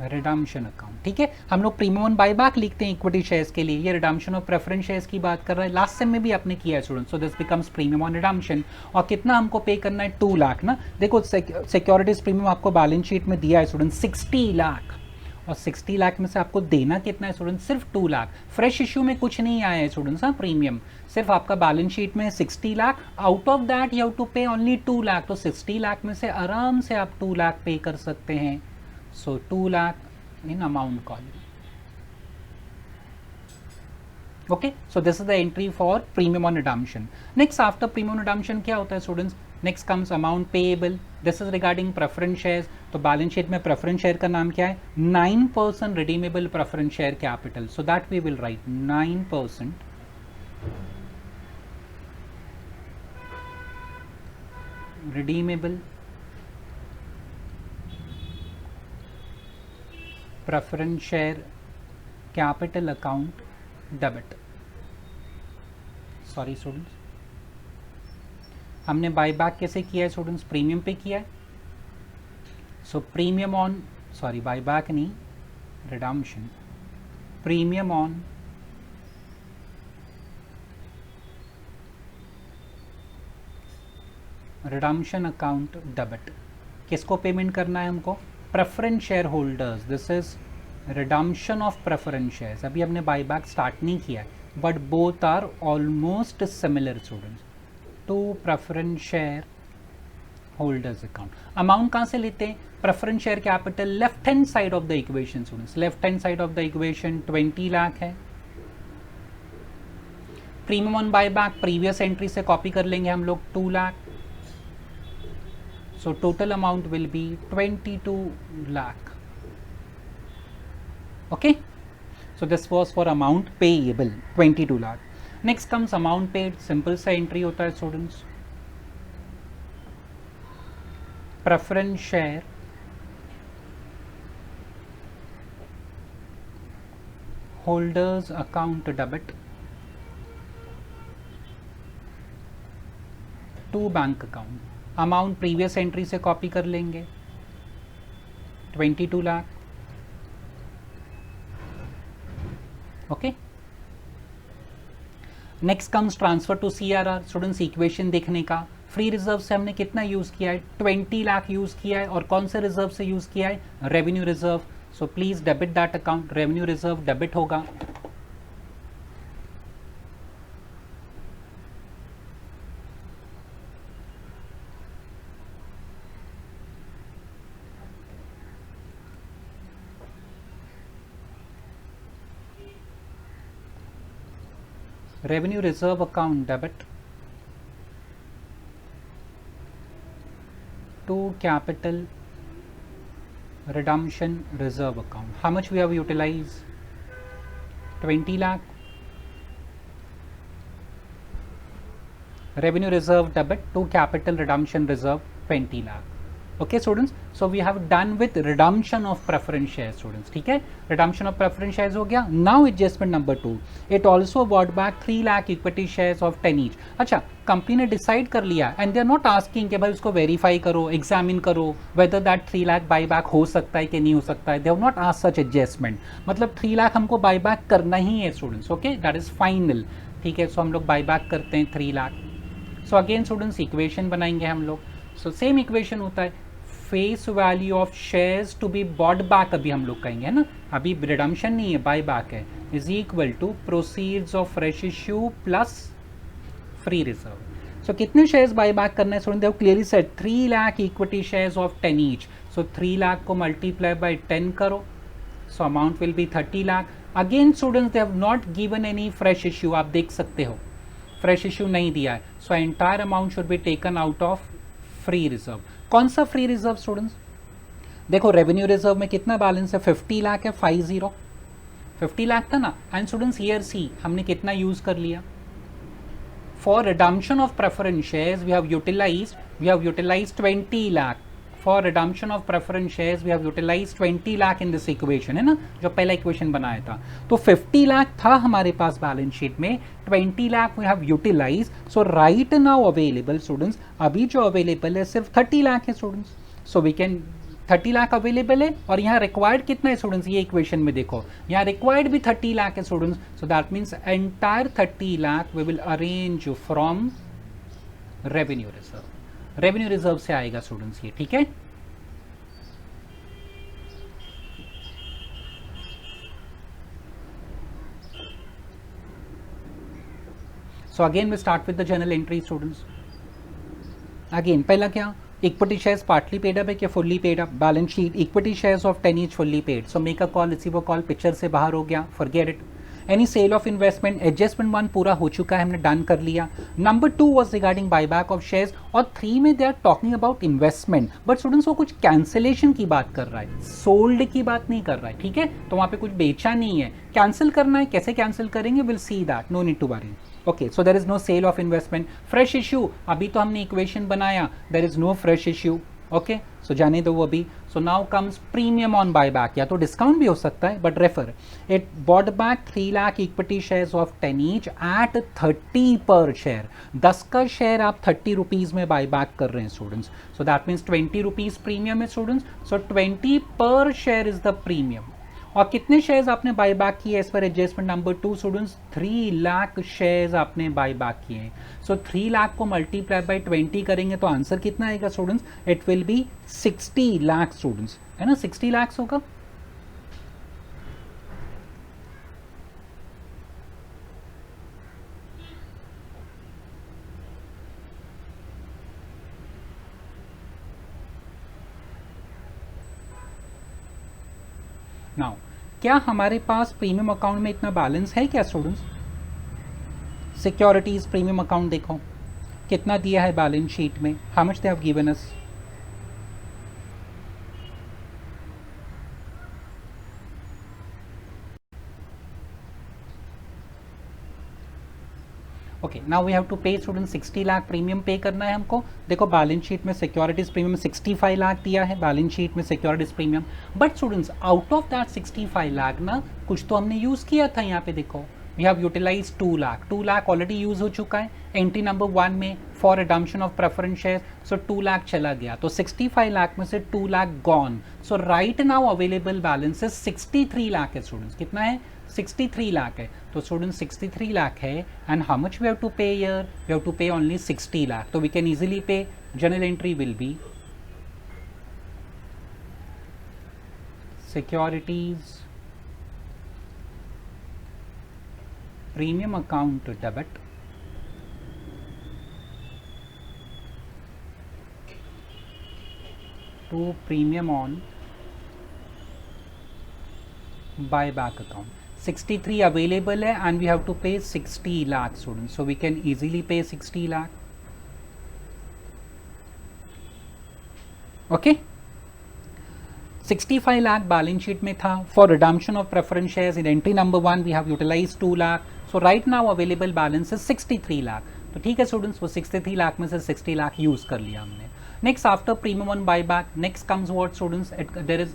redemption account. ठीक है, हम लोग प्रीमियम ऑन बायबैक लिखते हैं इक्विटी शेयर्स के लिए. ये रिडम्पशन ऑफ प्रेफरेंस शेयर्स की बात कर रहा है. लास्ट सेम में भी आपने किया है student. So this becomes premium on redemption. और कितना हमको पे करना है? 2 लाख ना. देखो सिक्योरिटीज प्रीमियम आपको बैलेंस शीट में दिया है स्टूडेंट 60 लाख. और 60 लाख में से आपको देना कितना है स्टूडेंट? सिर्फ 2 लाख. फ्रेश इश्यू में कुछ नहीं आया है स्टूडेंट्स. हाँ, प्रीमियम सिर्फ आपका बैलेंस शीट में 60 lakh. Out of that you have to pay only 2 lakh. तो 60 लाख में से आराम से आप 2 लाख पे कर सकते हैं. सो 2 lakh in amount column. Okay, so this is the entry for premium on redemption. Next after premium on redemption क्या होता है students? Next comes amount payable. This is regarding preference shares. तो बैलेंस शीट में preference share का नाम क्या है? 9% redeemable preference share capital. So that we will write 9% redeemable preference share capital account debit. Sorry students, हमने buyback कैसे किया है स्टूडेंट्स? प्रीमियम पे किया है. सो प्रीमियम ऑन, सॉरी बायबैक नहीं, redemption. Premium on redemption account debit. किसको पेमेंट करना है हमको? Preference share holders. This is redemption of preference shares. अभी हमने बायबैक स्टार्ट नहीं किया है, but both are almost similar students to preference share holders account. Amount कहाँ से लेते हैं? Preference share capital left hand side of the equation students. Left hand side of the equation 20 lakh है. Premium on buyback previous entry से copy कर लेंगे हम लोग 2 lakh. So total amount will be 22 lakh. Okay, so this was for amount payable 22 lakh. Next comes amount paid. Simple सा entry होता है students. Preference share holders account debit to bank account. Amount previous entry से copy कर लेंगे 22 lakh. Okay, next comes transfer to CRR. Students equation देखने का, free reserve से हमने कितना यूज किया है? 20 लाख यूज किया है. और कौन से रिजर्व से यूज किया है? Revenue reserve. So please debit that account. Revenue reserve debit होगा. revenue reserve account debit to capital redemption reserve account. How much we have utilized? 20 lakh. Revenue reserve debit to capital redemption reserve 20 lakh. Okay students, so we have done with redemption of preference shares students. ठीक है, redemption of preference shares हो गया. Now adjustment number 2, it also bought back 3 lakh equity shares of 10 each. अच्छा, company ने decide कर लिया and they are not asking कि भाई उसको वेरीफाई करो, एग्जामिन करो whether that 3 lakh buy back हो सकता है कि नहीं हो सकता है. They have not asked such adjustment. मतलब 3 लाख हमको बाई बैक करना ही है students. Okay, that is final. ठीक है, सो हम लोग बाय बैक करते हैं 3 lakh. So again students equation बनाएंगे हम लोग। सो सेम इक्वेशन होता है, face value of shares to be bought back, अभी हम लोग कहेंगे है ना, अभी रिडम्पशन नहीं है, बाय बैक है, is equal to proceeds of fresh issue plus free reserve. So कितने शेयर्स बाय बैक करना है स्टूडेंट, देखो clearly set 3 lakh equity shares of 10 each. So 3 lakh को मल्टीप्लाई बाय 10 करो, so amount will be 30 lakh. Again students they have not given any fresh issue, आप देख सकते हो फ्रेश इश्यू नहीं दिया है, so entire amount should be taken out of free reserve. कौन सा फ्री रिजर्व स्टूडेंट्स, देखो रेवेन्यू रिजर्व में कितना बैलेंस है, 50 लाख है, 50 लाख था ना। एंड स्टूडेंट्स हियर सी हमने कितना यूज कर लिया, for redemption of preference shares we have utilized 20 lakh. For redemption of preference shares we have utilized 20 lakh in this equation, है ना, जो पहला इक्वेशन बनाया था। तो 50 लाख था हमारे पास बैलेंस शीट में, 20 lakh we have utilize. So right now available students, अभी जो अवेलेबल है सिर्फ 30 लाख है students. So we can 30 lakh available है, और यहाँ रिक्वायर्ड कितना है स्टूडेंट्स, ये इक्वेशन में देखो यहाँ रिक्वायर्ड भी 30 लाख है students. So that means entire 30 lakh we will arrange from revenue reserve. Revenue reserve से आएगा स्टूडेंट्स ये, ठीक है। So again we start with the journal entry students. Again पहला क्या, equity shares partly paid up है क्या fully paid up, balance sheet equity shares of 10 each fully paid. So make a call, receive a call, picture से बाहर हो गया, forget it. Any sale of investment, adjustment 1 पूरा हो चुका है, हमने डन कर लिया। Number 2 was regarding buyback of shares, और 3 में they are talking about investment, but students वो कुछ कैंसिलेशन की बात कर रहा है, सोल्ड की बात नहीं कर रहा है, ठीक है। तो वहां पे कुछ बेचा नहीं है, कैंसिल करना है, कैसे कैंसिल करेंगे will see that, no need to worry. Okay, so there is no sale of investment. Fresh issue, अभी तो हमने इक्वेशन बनाया, there is no fresh issue. Okay, so जाने दो वो अभी। So now comes premium on buy back, या तो डिस्काउंट भी हो सकता है, but refer it bought back 3 lakh equity shares of 10 each at 30 per share. 10 का शेयर आप 30 रुपीज में बाय बैक कर रहे हैं students. So that means 20 rupees premium है स्टूडेंट्स। सो 20 पर शेयर इज द प्रीमियम। और कितने शेयर्स आपने बाय बैक किए as per adjustment number 2 students, 3 lakh shares आपने बाय बैक किए। सो 3 लाख को मल्टीप्लाई बाय 20 करेंगे तो आंसर कितना आएगा students, it will B 60 lakh students, है ना, 60 लाख होगा। नाउ क्या हमारे पास प्रीमियम अकाउंट में इतना बैलेंस है क्या स्टूडेंट्स, सिक्योरिटीज प्रीमियम अकाउंट देखो कितना दिया है बैलेंस शीट में, how much they have given us. Okay, now we have to pay student 60 lakh premium pay करना है हमको। देखो बैलेंस शीट में सिक्योरिटीज प्रीमियम 65 लाख दिया है बैलेंस शीट में securities premium, but students out of that 65 lakh ना कुछ तो हमने यूज किया था, यहाँ पे देखो we have utilise 2 lakh, 2 lakh already use हो चुका है एंट्री नंबर 1 में for redemption of preference share. So 2 lakh चला गया, तो 65 लाख में से 2 lakh gone. So right now available balance 63 lakh है स्टूडेंट्स, कितना है, 63 लाख है। तो स्टूडेंट 63 लाख है, and how much we have to pay here, we have to pay only 60 lakh. तो we can easily pay, general entry will be securities premium account debit to premium on buy back account. 63 available है and we have to pay 60 lakh students, so we can easily pay 60 lakh. Okay, 65 lakh balance sheet में था for redemption of preference shares. In entry number 1 we have utilise 2 lakh, so right now available balance is 63 lakh. तो ठीक है students, वो 63 लाख में से 60 lakh use कर लिया हमने। Next, after premium on buyback, next comes what students? There is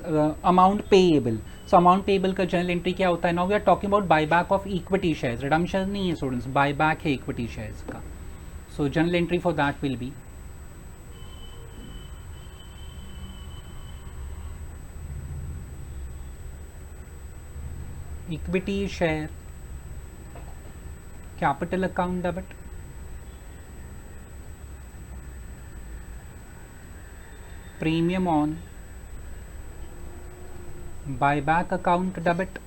amount payable. So amount payable का journal entry क्या होता है? Now we are talking about buyback of equity shares. Redemption नहीं है students, buyback है equity shares का. So journal entry for that will be equity share capital account debit, premium on buyback account debit,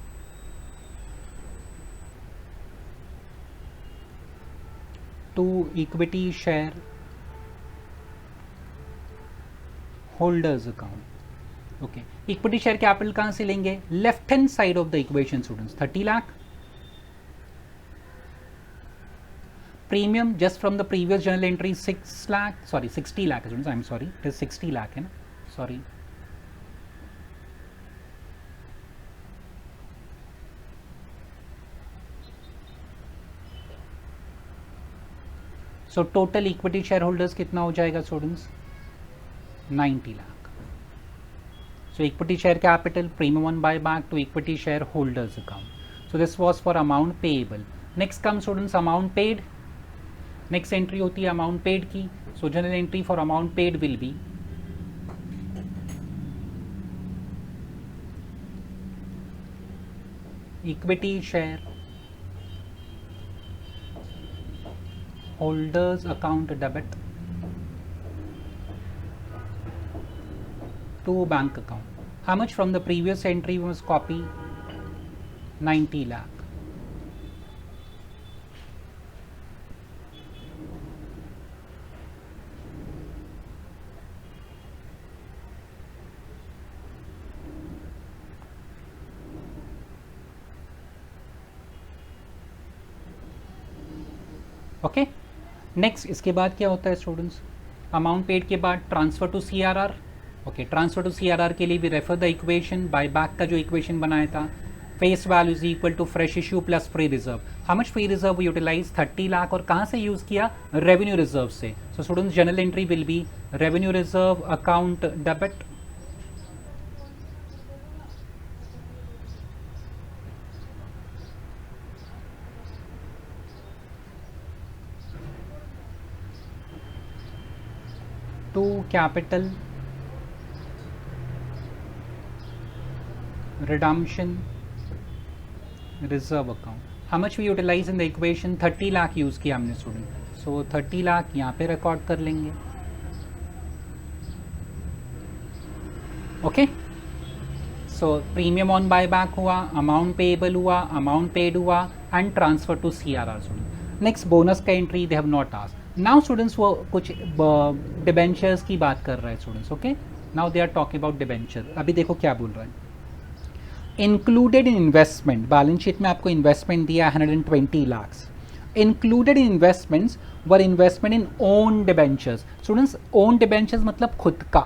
to equity share holders account. Okay, equity share capital कहां से लेंगे? Left hand side of the equation students, 30 lakh. Premium just from the previous journal entry 6 lakh, sorry 60 lakh students, I am sorry, it is 60 lakh है ना, sorry. So total equity share holders कितना हो जाएगा students? 90 lakh. So equity share capital, premium on buyback to equity shareholders account. So this was for amount payable. Next comes students amount paid. Next entry होती है amount paid की. So general entry for amount paid will be equity share holders account debit to bank account. How much from the previous entry we must copy? 90 lakh. Okay, next इसके बाद क्या होता है students? Amount paid के बाद transfer to CRR. Okay, transfer to CRR के लिए भी refer the equation. Buy back का जो इक्वेशन बनाया था, face value is equal to fresh issue plus free reserve. How much free reserve utilize? 30 lakh. और कहाँ से यूज किया? रेवेन्यू रिजर्व से. So students general entry will be revenue reserve account debit to capital redemption reserve account. How much we utilize in the equation? 30 lakh use किया हमने student. सो 30 लाख यहाँ पे record कर लेंगे. Okay, so premium on buy back हुआ, amount payable हुआ, amount paid हुआ and transfer to CRR student. Next bonus का entry they have not asked. Now students वो कुछ डिबेंचर्स की बात कर रहे हैं students. Okay, now they are talking about debenture. अभी देखो क्या बोल रहा है. Included in investment, balance sheet में आपको इन्वेस्टमेंट दिया 120 lakh. Included in investments were investment in own debentures. Students own debentures मतलब खुद का,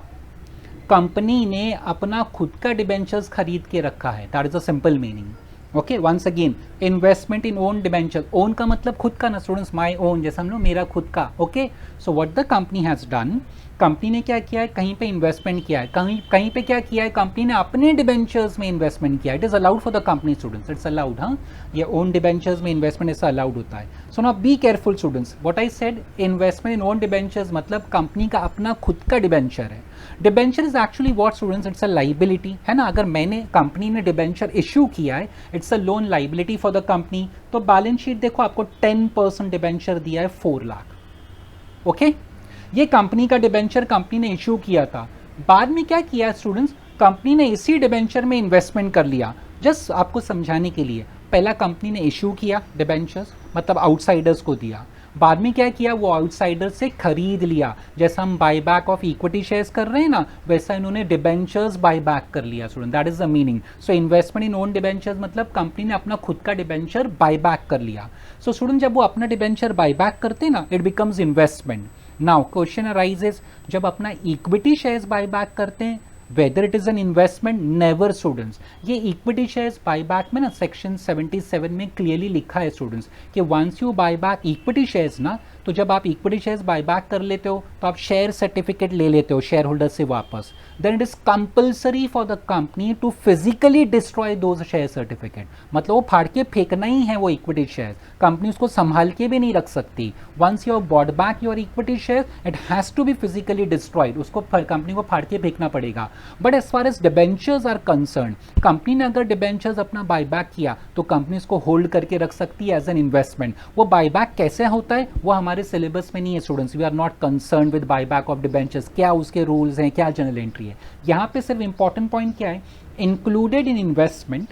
कंपनी ने अपना खुद का डिबेंचर्स खरीद के रखा है. That is a simple meaning. Okay, once again investment in own debenture. Own का मतलब खुद का ना स्टूडेंट्स, माई ओन, जैसा हम लोग मेरा खुद का. Okay, so what the company has done, company ने क्या किया है? कहीं पे इन्वेस्टमेंट किया है. कहीं पे क्या किया है? कंपनी ने अपने डिबेंचर्स में इन्वेस्टमेंट किया है. It is allowed for the company students, it's allowed. हाँ, ये ओन डिबेंचर्स में इन्वेस्टमेंट ऐसा अलाउड होता है. So now be careful students, what I said, investment in own debentures मतलब कंपनी का अपना खुद का डिबेंचर है. Debenture is actually what students? It's a liability, है ना. अगर मैंने, कंपनी ने डिबेंचर इश्यू किया है, it's a loan liability for the company. तो बैलेंस शीट देखो, आपको 10% डिबेंचर दिया है 4 लाख. ओके, ये कंपनी का डिबेंचर कंपनी ने इश्यू किया था. बाद में क्या किया स्टूडेंट्स? कंपनी ने इसी डिबेंचर में इन्वेस्टमेंट कर लिया. जस्ट आपको समझाने के लिए, पहला कंपनी ने इश्यू किया डिबेंचर्स, मतलब आउटसाइडर्स को दिया. बाद में क्या किया? वो आउटसाइडर से खरीद लिया. जैसा हम बायबैक ऑफ इक्विटी शेयर्स कर रहे हैं ना, वैसा इन्होंने डिबेंचर्स बायबैक कर लिया student. That is the meaning. So investment in own debentures मतलब कंपनी ने अपना खुद का डिबेंचर बायबैक कर लिया. सो स्टूडेंट जब वो अपना डिबेंचर बायबैक करते हैं ना, it becomes investment. Now question arises, जब अपना इक्विटी शेयर्स बायबैक करते हैं, whether it is an investment, never students. ये इक्विटी शेयर्स बायबैक में ना सेक्शन 77 में क्लियरली लिखा है स्टूडेंट्स कि once you buy back equity shares ना, तो जब आप इक्विटी शेयर्स बायबैक कर लेते हो तो आप शेयर सर्टिफिकेट ले लेते हो शेयर होल्डर से वापस, then it is compulsory for the company to physically destroy those share certificate. मतलब वो फाड़ के फेंकना ही है वो इक्विटी शेयर, कंपनी उसको संभाल के भी नहीं रख सकती। Once you bought back your equity share it has to be physically destroyed, उसको कंपनी को फाड़ के फेंकना पड़ेगा। But as far as debentures are concern, company ने अगर डिबेंचर्स अपना बायबैक किया तो कंपनी इसको होल्ड करके रख सकती है एज एन इन्वेस्टमेंट। वो बायबैक कैसे होता है वो हमारे सिलेबस में नहीं है students, we are not concern with buyback of debentures, क्या उसके रूल्स हैं, क्या जनरल एंट्री है। यहाँ पे सिर्फ इंपॉर्टेंट पॉइंट क्या है, included in investment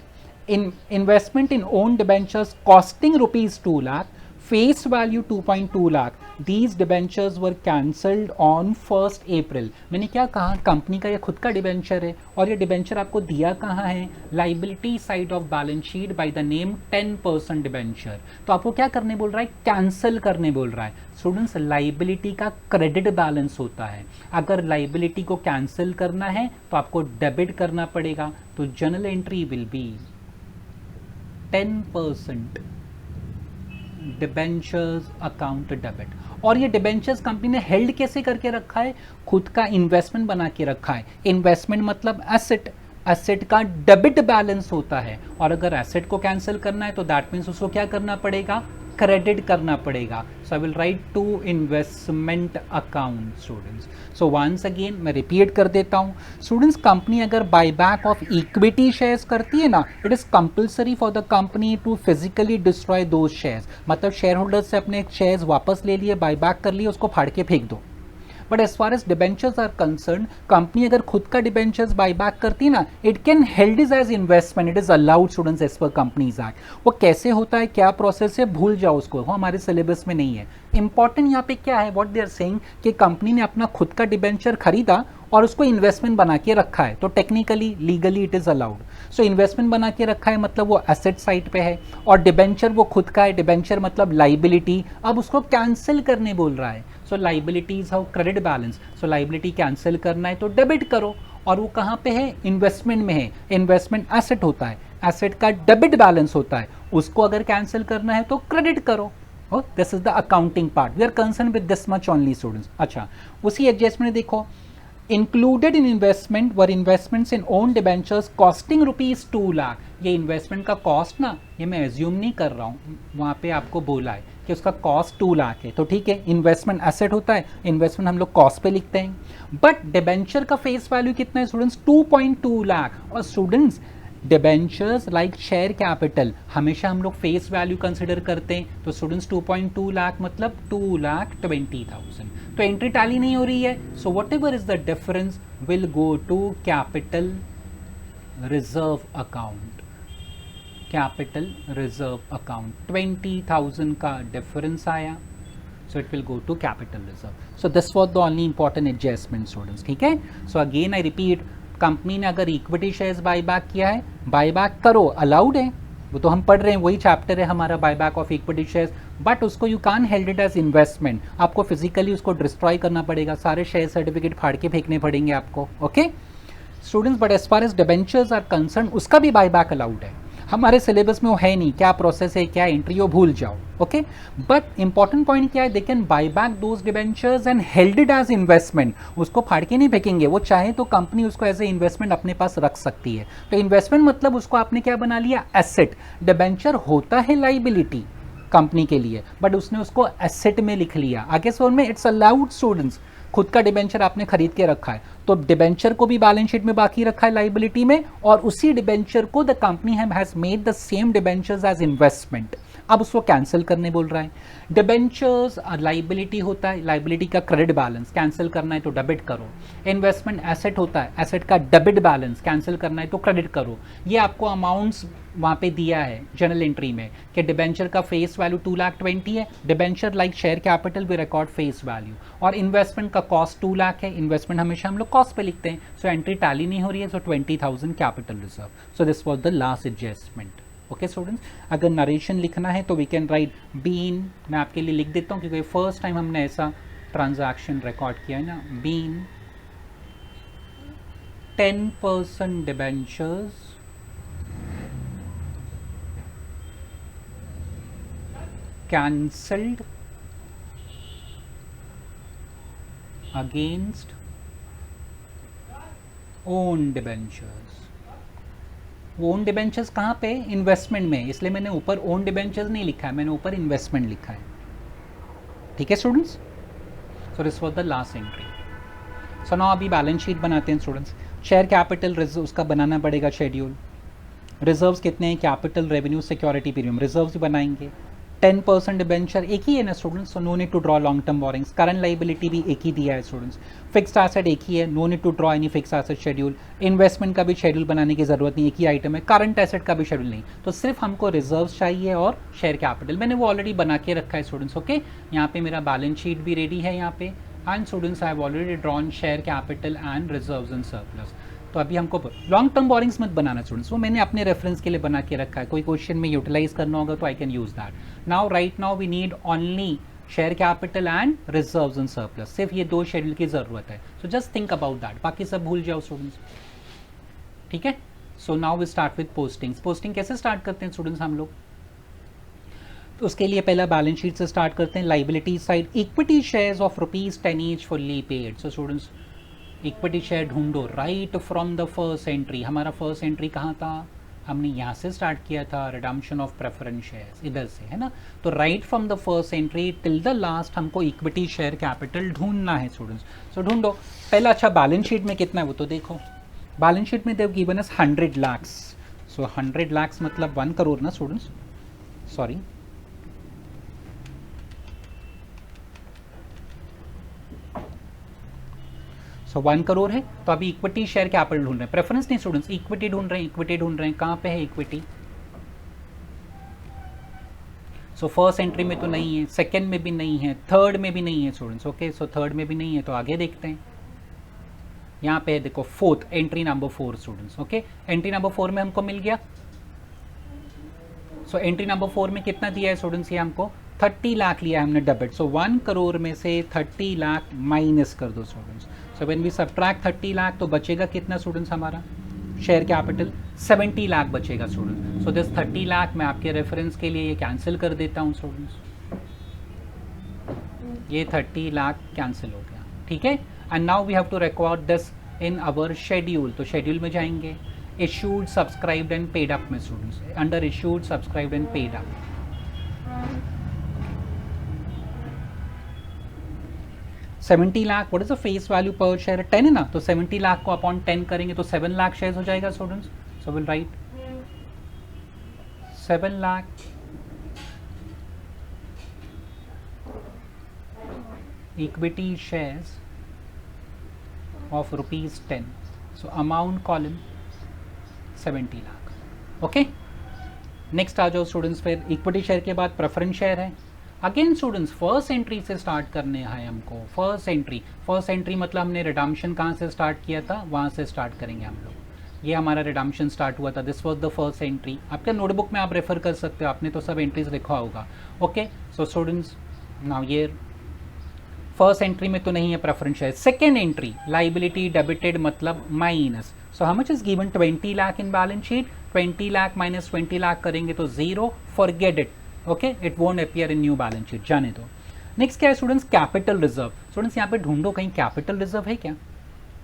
in own debentures costing ₹2 lakh, face value 2.2 lakh, these debentures were cancelled on 1 अप्रैल। मैंने क्या कहा, कंपनी का ये खुद का डिबेंचर है और ये डिबेंचर आपको दिया कहाँ है, liability side of balance sheet by the name 10% debenture. तो आपको क्या करने बोल रहा है, कैंसिल करने बोल रहा है। स्टूडेंट्स लाइबिलिटी का क्रेडिट बैलेंस होता है, अगर लाइबिलिटी को कैंसिल करना है तो आपको डेबिट करना पड़ेगा। तो general entry will B 10% debentures account debit. और ये डिबेंचर्स कंपनी ने हेल्ड कैसे करके रखा है, खुद का इन्वेस्टमेंट बना के रखा है। इन्वेस्टमेंट मतलब एसेट, एसेट का डेबिट बैलेंस होता है, और अगर एसेट को कैंसिल करना है तो दैट मीन्स उसको क्या करना पड़ेगा, क्रेडिट करना पड़ेगा। So I will write to investment account students. So once again मैं रिपीट कर देता हूँ स्टूडेंट्स, कंपनी अगर बायबैक ऑफ इक्विटी शेयर्स करती है ना, it is compulsory for the company to physically destroy those shares. मतलब शेयर होल्डर से अपने शेयर्स वापस ले लिए, बायबैक कर लिए, उसको फाड़ के फेंक दो। But as far as debentures are concern, company अगर खुद का डिबेंचर्स बायबैक करती है ना, it can held is as investment, it is allowed students as per companies act. वो कैसे होता है, क्या प्रोसेस है, भूल जाओ उसको, वो हमारे सिलेबस में नहीं है। इंपॉर्टेंट यहाँ पे क्या है, व्हाट दे आर सेइंग कि कंपनी ने अपना खुद का डिबेंचर खरीदा और उसको इन्वेस्टमेंट बना के रखा है, तो technically legally it is allowed. So investment बना के रखा है मतलब वो एसेट साइड पे है, और डिबेंचर वो खुद का है, डिबेंचर मतलब लाइबिलिटी, अब उसको कैंसिल करने बोल रहा है। So liabilities how credit balance, so liability cancel करना है तो डेबिट करो, और वो कहाँ पे है, इन्वेस्टमेंट में है। इन्वेस्टमेंट एसेट होता है, एसेट का डेबिट बैलेंस होता है, उसको अगर कैंसिल करना है तो क्रेडिट करो। This is the accounting part, we are concern with this much only students. अच्छा, उसी एडजस्टमेंट देखो, included in investment were investments in own debentures costing ₹2 lakh. ये इन्वेस्टमेंट का कॉस्ट ना, ये मैं एज्यूम नहीं कर रहा हूँ, वहाँ पे आपको बोला है कि उसका कॉस्ट 2 लाख है, तो ठीक है, इन्वेस्टमेंट एसेट होता है, इन्वेस्टमेंट हम लोग कॉस्ट पे लिखते हैं। बट डिबेंचर का फेस वैल्यू कितना है स्टूडेंट्स, 2.2 लाख। और students debentures like share capital हमेशा हम लोग फेस वैल्यू कंसिडर करते हैं, तो स्टूडेंट्स 2.2 लाख मतलब 2,20,000। तो एंट्री टैली नहीं हो रही है, so whatever is the difference will go to capital reserve account. Capital reserve account 20,000 का डिफरेंस आया, so it will go to capital reserve. So this was the only important adjustment students, ठीक है। So again I repeat, company ने अगर equity shares buyback किया है, buyback करो, allowed है, वो तो हम पढ़ रहे हैं, वही चैप्टर है हमारा buyback of equity shares. But उसको you can held it as investment, आपको फिजिकली उसको डिस्ट्रॉय करना पड़ेगा, सारे शेयर सर्टिफिकेट फाड़ के फेंकने पड़ेंगे आपको। Okay students, but as far as debentures are concern उसका भी बायबैक अलाउड है, हमारे सिलेबस में वो है नहीं, क्या प्रोसेस है, क्या एंट्री, वो भूल जाओ। ओके, बट इंपॉर्टेंट पॉइंट क्या है, they can buy back those debentures and held it as investment. उसको फाड़ के नहीं फेंकेंगे, वो चाहे तो कंपनी उसको एज ए इन्वेस्टमेंट अपने पास रख सकती है। तो इन्वेस्टमेंट मतलब उसको आपने क्या बना लिया, एसेट। डिबेंचर होता है लाइबिलिटी कंपनी के लिए, बट उसने उसको एसेट में लिख लिया। आगे सोल में इट्स अलाउड स्टूडेंट्स, खुद का डिबेंचर आपने खरीद के रखा है, तो डिबेंचर को भी बैलेंस शीट में बाकी रखा है लाइबिलिटी में, और उसी डिबेंचर को the company has made the same debentures as investment. अब उसको कैंसिल करने बोल रहा है। डिबेंचर्स लाइबिलिटी होता है, लाइबिलिटी का क्रेडिट बैलेंस, कैंसिल करना है तो डेबिट करो। इन्वेस्टमेंट एसेट होता है, एसेट का डेबिट बैलेंस, कैंसिल करना है तो क्रेडिट करो। ये आपको अमाउंट्स वहाँ पे दिया है जनरल एंट्री में कि डिबेंचर का फेस वैल्यू 2,20,000 है, debenture like share capital we record face value, और इन्वेस्टमेंट का कॉस्ट 2 लाख है, इन्वेस्टमेंट हमेशा हम लोग कॉस्ट पे लिखते हैं, सो एंट्री टैली नहीं हो रही है, सो 20,000 capital reserve. So this was the last adjustment. Okay students, अगर नरेशन लिखना है तो वी कैन राइट बीन, मैं आपके लिए लिख देता हूँ क्योंकि फर्स्ट टाइम हमने ऐसा ट्रांजैक्शन रिकॉर्ड किया है ना। Been 10% debentures cancelled against own debentures. Own debentures कहाँ पे? इन्वेस्टमेंट में, इसलिए मैंने ऊपर ओन डिबेंचर्स नहीं लिखा है, मैंने ऊपर इन्वेस्टमेंट लिखा है। ठीक है students, so this was the last entry. So now अभी बैलेंस शीट बनाते हैं स्टूडेंट्स। शेयर कैपिटल रिजर्व उसका बनाना पड़ेगा शेड्यूल। रिजर्व्स कितने हैं? Capital, revenue, security, premium. Reserves भी बनाएंगे। 10% डिबेंचर एक ही है ना students, so no need to draw long term borrowings. Current liability भी एक ही दिया है स्टूडेंट्स। फिक्स्ड एसेट एक ही है, no need to draw any fixed asset schedule. Investment का भी शेड्यूल बनाने की जरूरत नहीं, एक ही आइटम है। करंट एसेट का भी शेड्यूल नहीं, तो सिर्फ हमको रिजर्व्स चाहिए और शेयर कैपिटल। मैंने वो ऑलरेडी बना के रखा है स्टूडेंट्स। ओके, यहाँ पे मेरा बैलेंस शीट भी रेडी है यहाँ पे। And students I have already drawn share capital and reserves and surplus. तो अभी हमको लॉन्ग टर्म बोरिंग्स मत बनाना स्टूडेंट्स, वो मैंने अपने रेफरेंस के लिए बना के रखा है। कोई क्वेश्चन में यूटिलाइज करना होगा तो I can use that. Now right now we need only share capital and reserves and surplus. सिर्फ ये दो शेड्यूल की जरूरत है, so just think about that, बाकी सब भूल जाओ स्टूडेंट्स। ठीक है, so now we start with postings. Posting कैसे स्टार्ट करते हैं स्टूडेंट्स हम लोग? तो उसके लिए पहला बैलेंस शीट से स्टार्ट करते हैं। Liability side, equity shares of ₹10 each fully paid. So students equity share ढूंढो right from the first entry. हमारा फर्स्ट एंट्री कहाँ था? हमने यहाँ से स्टार्ट किया था, रिडम्पशन ऑफ प्रेफरेंस शेयर्स, इधर से है ना। तो right from the first entry till the last हमको इक्विटी शेयर कैपिटल ढूंढना है स्टूडेंट्स। सो ढूंढो पहला। अच्छा, बैलेंस शीट में कितना है वो तो देखो। बैलेंस शीट में they've given is 100 lakhs। So 100 lakhs मतलब 1 करोड़ ना स्टूडेंट्स, सॉरी। सो 1 करोड़ है, तो अभी इक्विटी शेयर कैपिटल ढूंढ रहे हैं, प्रेफरेंस नहीं स्टूडेंट्स, इक्विटी ढूंढ रहे हैं। इक्विटी ढूंढ रहे हैं, कहाँ पे है इक्विटी? सो फर्स्ट एंट्री में तो नहीं है, सेकंड में भी नहीं है, थर्ड में भी नहीं है स्टूडेंट्स। ओके, सो थर्ड में भी नहीं है, तो आगे देखते हैं। यहाँ पे देखो fourth entry number 4 students. Okay, entry number 4 में हमको मिल गया। सो एंट्री नंबर 4 में कितना दिया है स्टूडेंट्स? ये हमको 30 लाख लिया है हमने डेबिट। सो 1 करोड़ में से 30 लाख माइनस कर दो students. So when we subtract 30 lakh तो बचेगा कितना स्टूडेंट्स? हमारा शेयर कैपिटल 70 लाख बचेगा स्टूडेंट्स। सो दिस 30 लाख मैं आपके रेफरेंस के लिए ये कैंसिल कर देता हूँ स्टूडेंट्स। ये 30 लाख कैंसिल हो गया। ठीक है, and now we have to record this in our schedule. तो शेड्यूल में जाएंगे, issued, subscribed and paid up में students. Under issued, subscribed and paid up 70 lakh. What is the face value per share? 10 है ना, तो 70 लाख को अपॉन 10 करेंगे तो 7 लाख शेयर्स हो जाएगा students. So will write 7 lakh equity shares of ₹10। So amount column 70 lakh. Okay, next आ जाओ स्टूडेंट्स। फिर इक्विटी शेयर के बाद प्रेफरेंस शेयर है। अगेन स्टूडेंट्स फर्स्ट एंट्री से स्टार्ट करने हैं हमको। फर्स्ट एंट्री मतलब हमने रिडम्पशन कहाँ से स्टार्ट किया था, वहाँ से स्टार्ट करेंगे हम लोग। ये हमारा रिडम्पशन स्टार्ट हुआ था, this was the first entry. आपके नोटबुक में आप रेफर कर सकते हो, आपने तो सब एंट्रीज लिखा होगा। ओके, सो स्टूडेंट्स नाउ ये फर्स्ट एंट्री में तो नहीं है preference share. Second entry liability debited मतलब minus. So how much is given? 20 lakh in balance sheet. 20 lakh minus 20 lakh करेंगे तो 0, forget it. Okay, it won't appear in new balance sheet, जाने दो। नेक्स्ट क्या है स्टूडेंट्स? Capital reserve. स्टूडेंट्स यहाँ पे ढूंढो कहीं कैपिटल रिजर्व है क्या?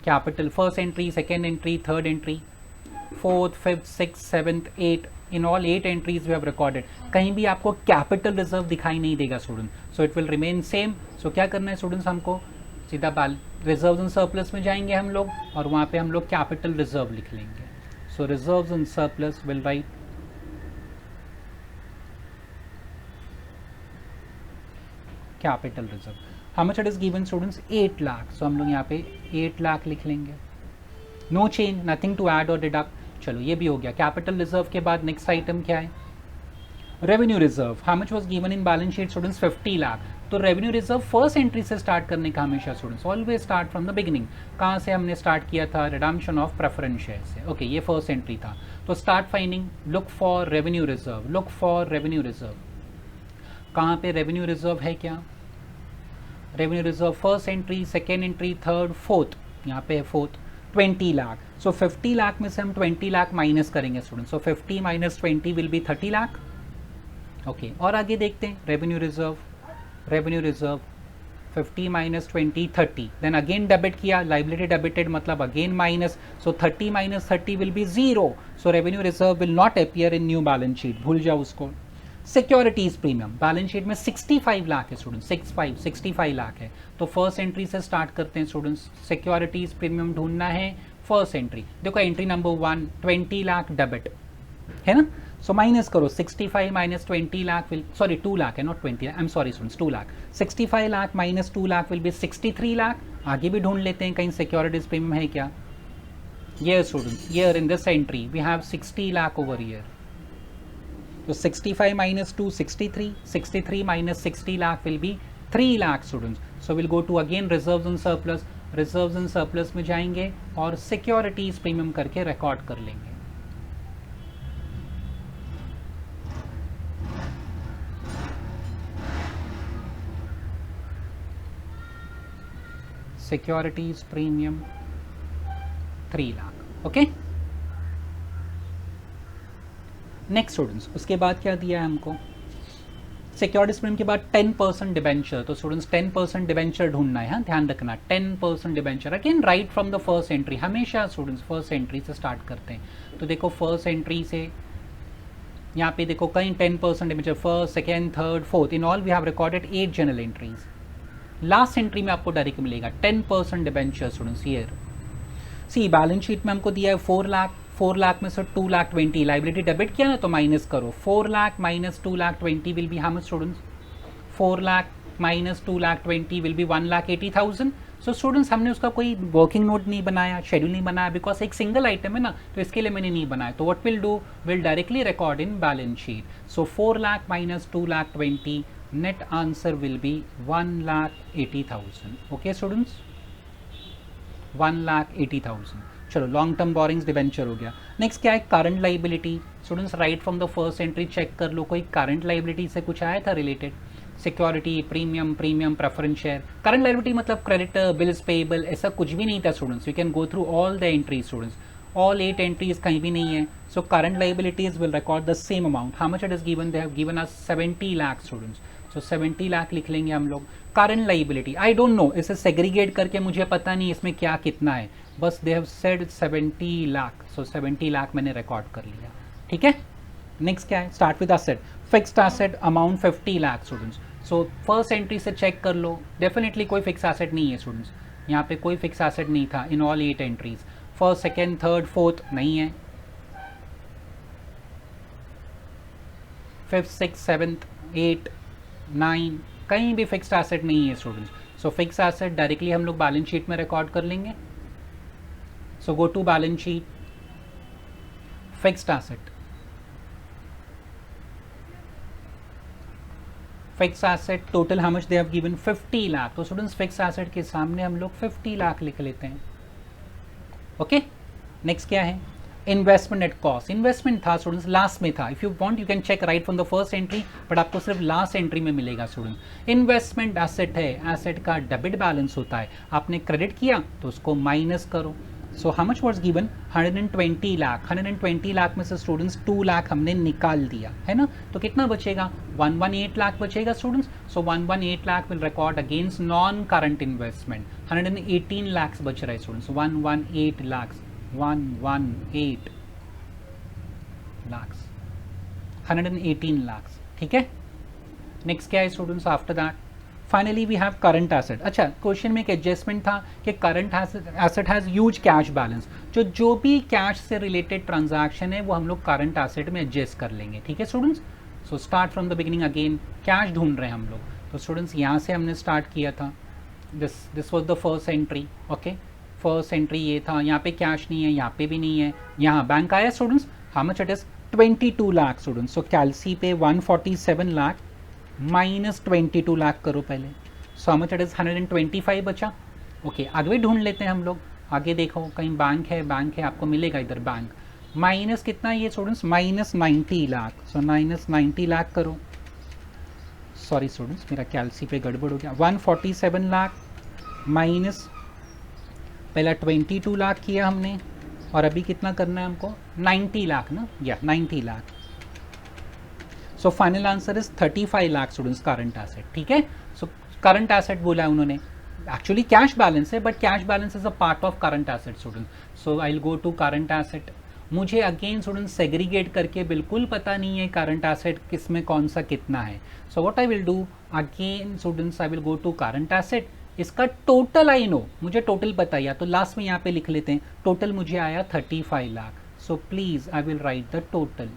Capital first entry, second entry, third entry, fourth, fifth, six, seventh, 8, in all 8 entries we have recorded. कहीं भी आपको कैपिटल रिजर्व दिखाई नहीं देगा student, so it will remain same. सो क्या करना है स्टूडेंट्स? हमको सीधा रिजर्व्स एंड सरप्लस में जाएंगे हम लोग, और वहाँ पे हम लोग कैपिटल रिजर्व लिख लेंगे। So reserves and surplus will write capital reserve. How much it is given students? 8 lakh. So हम लोग यहाँ पे 8 लाख लिख लेंगे। No change, nothing to add और डिडक्ट। चलो ये भी हो गया। कैपिटल रिजर्व के बाद नेक्स्ट आइटम क्या है? Revenue reserve. How much was given in balance sheet students? 50 lakh. तो रेवेन्यू रिजर्व फर्स्ट एंट्री से स्टार्ट करने का हमेशा students, always start from the beginning. कहाँ से हमने स्टार्ट किया था? रिडम्पशन ऑफ प्रेफरेंस शेयर से। ओके, ये फर्स्ट एंट्री था। तो start finding, look for revenue reserve, look for revenue reserve. कहाँ पे रेवेन्यू रिजर्व है क्या? Revenue reserve first entry, second entry, third, fourth. यहाँ पे है फोर्थ, 20 लाख। सो 50 लाख में से हम 20 लाख माइनस करेंगे student. So 50 minus 20 will be 30 lakh. Okay, और आगे देखते हैं revenue reserve. Revenue reserve 50 minus 20 30, then again debit किया, लाइबिलिटी डेबिटेड मतलब again minus, so 30 minus 30 will be zero, so revenue reserve will not appear in new balance sheet, भूल जाओ उसको। Securities premium balance sheet में 65 लाख है students, 65 lakh है, तो first entry से स्टार्ट करते हैं स्टूडेंट्स। सिक्योरिटीज प्रीमियम ढूंढना है, फर्स्ट एंट्री देखो, एंट्री नंबर 1 20 लाख डेबिट है ना, सो माइनस करो 65 माइनस 20 लाख विल, सॉरी 2 लाख है not 20, I am sorry students 2 lakh, 65 lakh minus 2 lakh will be 63 lakh. आगे भी ढूंढ लेते हैं कहीं सिक्योरिटीज प्रीमियम है क्या। ये students here in this entry we have 60 lakh over here, तो 65 minus 2 63, 63 minus 60 lakh will be 3 lakh students, so we'll go to again reserves and surplus, reserves and surplus में जाएंगे और securities premium करके record कर लेंगे। Securities premium 3 lakh, okay. Next students, उसके बाद क्या दिया है हमको, सिक्योरिटीज प्रीमियम के बाद 10% डिबेंचर, तो स्टूडेंट्स 10% डिबेंचर ढूंढना है, हाँ ध्यान रखना 10% debenture, again right from the first entry, हमेशा स्टूडेंट्स फर्स्ट एंट्री से स्टार्ट करते हैं। तो देखो फर्स्ट एंट्री से यहाँ पे देखो कहीं 10% debenture, first second third fourth, in all we have recorded 8 general entries. Last entry में आपको डायरेक्ट मिलेगा 10% debenture students here. See balance sheet में हमको दिया है 4 लाख, 4 लाख में से 2 लाख 20 लाइबिलिटी डेबिट किया ना, तो माइनस करो 4 lakh minus 2 lakh 20 will B how much students, 4 lakh minus 2 lakh 20 will B 1,80,000। So students हमने उसका कोई वर्किंग नोट नहीं बनाया, शेड्यूल नहीं बनाया, बिकॉज एक सिंगल आइटम है ना, तो इसके लिए मैंने नहीं बनाया। तो what will do, will directly record in balance sheet. So 4 lakh minus 2 lakh 20, net answer will B 1,80,000। Okay students, 1,80,000। चलो लॉन्ग टर्म बोरिंग्स डिबेंचर हो गया। नेक्स्ट क्या है, current liability. Students right from the first entry check कर लो, कोई current liability से कुछ आया था related, security premium, premium preference share. Current liability मतलब क्रेडिटर, बिल्स पेएबल, ऐसा कुछ भी नहीं था students. You can go through all the entries students, all 8 entries कहीं भी नहीं है। So current liabilities will record the same amount, how much it is given, they have given us 70 lakh students. So 70 lakh लिख लेंगे हम लोग। Current liability I don't know, इसे segregate करके मुझे पता नहीं इसमें क्या कितना है, बस they have said 70 lakh, so 70 lakh मैंने रिकॉर्ड कर लिया, ठीक है। नेक्स्ट क्या है, start with asset, fixed asset amount 50 lakh students. So first entry से चेक कर लो, डेफिनेटली कोई फिक्स एसेट नहीं है स्टूडेंट्स, यहाँ पे कोई फिक्स एसेट नहीं था इन all 8 entries. First second third fourth नहीं है, फिफ्थ सिक्स सेवन्थ 8 9 कहीं भी फिक्स्ड एसेट नहीं है students. So fix asset directly हम लोग बैलेंस शीट में रिकॉर्ड कर लेंगे। So go to balance sheet, fixed asset, fix asset total how much they have given 50 lakh. तो स्टूडेंट्स फिक्स एसेट के सामने हम लोग 50 लाख लिख लेते हैं, ओके। नेक्स्ट क्या है, इन्वेस्टमेंट एट कॉस्ट। इन्वेस्टमेंट था स्टूडेंट्स लास्ट में था, if you want you can check right from the first entry, but आपको सिर्फ लास्ट एंट्री में मिलेगा स्टूडेंट। इन्वेस्टमेंट एसेट है, एसेट का डेबिट बैलेंस होता है, आपने क्रेडिट किया तो उसको माइनस करो। So how much was given, 120 lakh. 120 lakh में से स्टूडेंट्स 2 लाख हमने निकाल दिया है ना, तो कितना बचेगा, 118 लाख बचेगा students. So 118 lakh will record against non current investment. 118 lakh बच रहे स्टूडेंट्स, 118 लाख, 118 लाख, 118 लाख, ठीक है। नेक्स्ट क्या है students, after that finally we have current asset. अच्छा, क्वेश्चन में एक एडजस्टमेंट था कि current asset has huge cash balance, जो भी कैश से रिलेटेड ट्रांजैक्शन है वो हम लोग करंट एसेट में एडजस्ट कर लेंगे, ठीक है students. So start from the beginning, again cash ढूंढ रहे हैं हम लोग। तो स्टूडेंट्स यहाँ से हमने स्टार्ट किया था, this was the first entry, okay. First entry ये था, यहाँ पे कैश नहीं है, यहाँ पे भी नहीं है, यहाँ बैंक आया students, how much it is 22 lakh students. So कैलसी पे 147 लाख माइनस 22 लाख करो पहले, so how much it is 125 बचा, ओके। आगे ढूंढ लेते हैं हम लोग, आगे देखो कहीं बैंक है, बैंक है आपको मिलेगा इधर बैंक, माइनस कितना ये students, minus 90 lakh. So minus 90 lakh करो, सॉरी स्टूडेंट्स मेरा कैलसी पे गड़बड़ हो गया, 147 लाख माइनस पहला 22 लाख किया हमने, और अभी कितना करना है हमको, 90 लाख ना, या 90 lakh. So final answer is 35 lakh students current asset, ठीक है। सो करंट एसेट बोला है उन्होंने, एक्चुअली कैश बैलेंस है, but cash balance is a part of current asset student. So I will go to current asset. मुझे अगेन स्टूडेंट सेग्रीगेट करके बिल्कुल पता नहीं है करंट एसेट किस में कौन सा कितना है. So what I will do again students, I will go to current asset. इसका टोटल आई नो, मुझे टोटल पता है, तो लास्ट में यहाँ पे लिख लेते हैं. टोटल मुझे आया 35 lakh. So please I will right the total.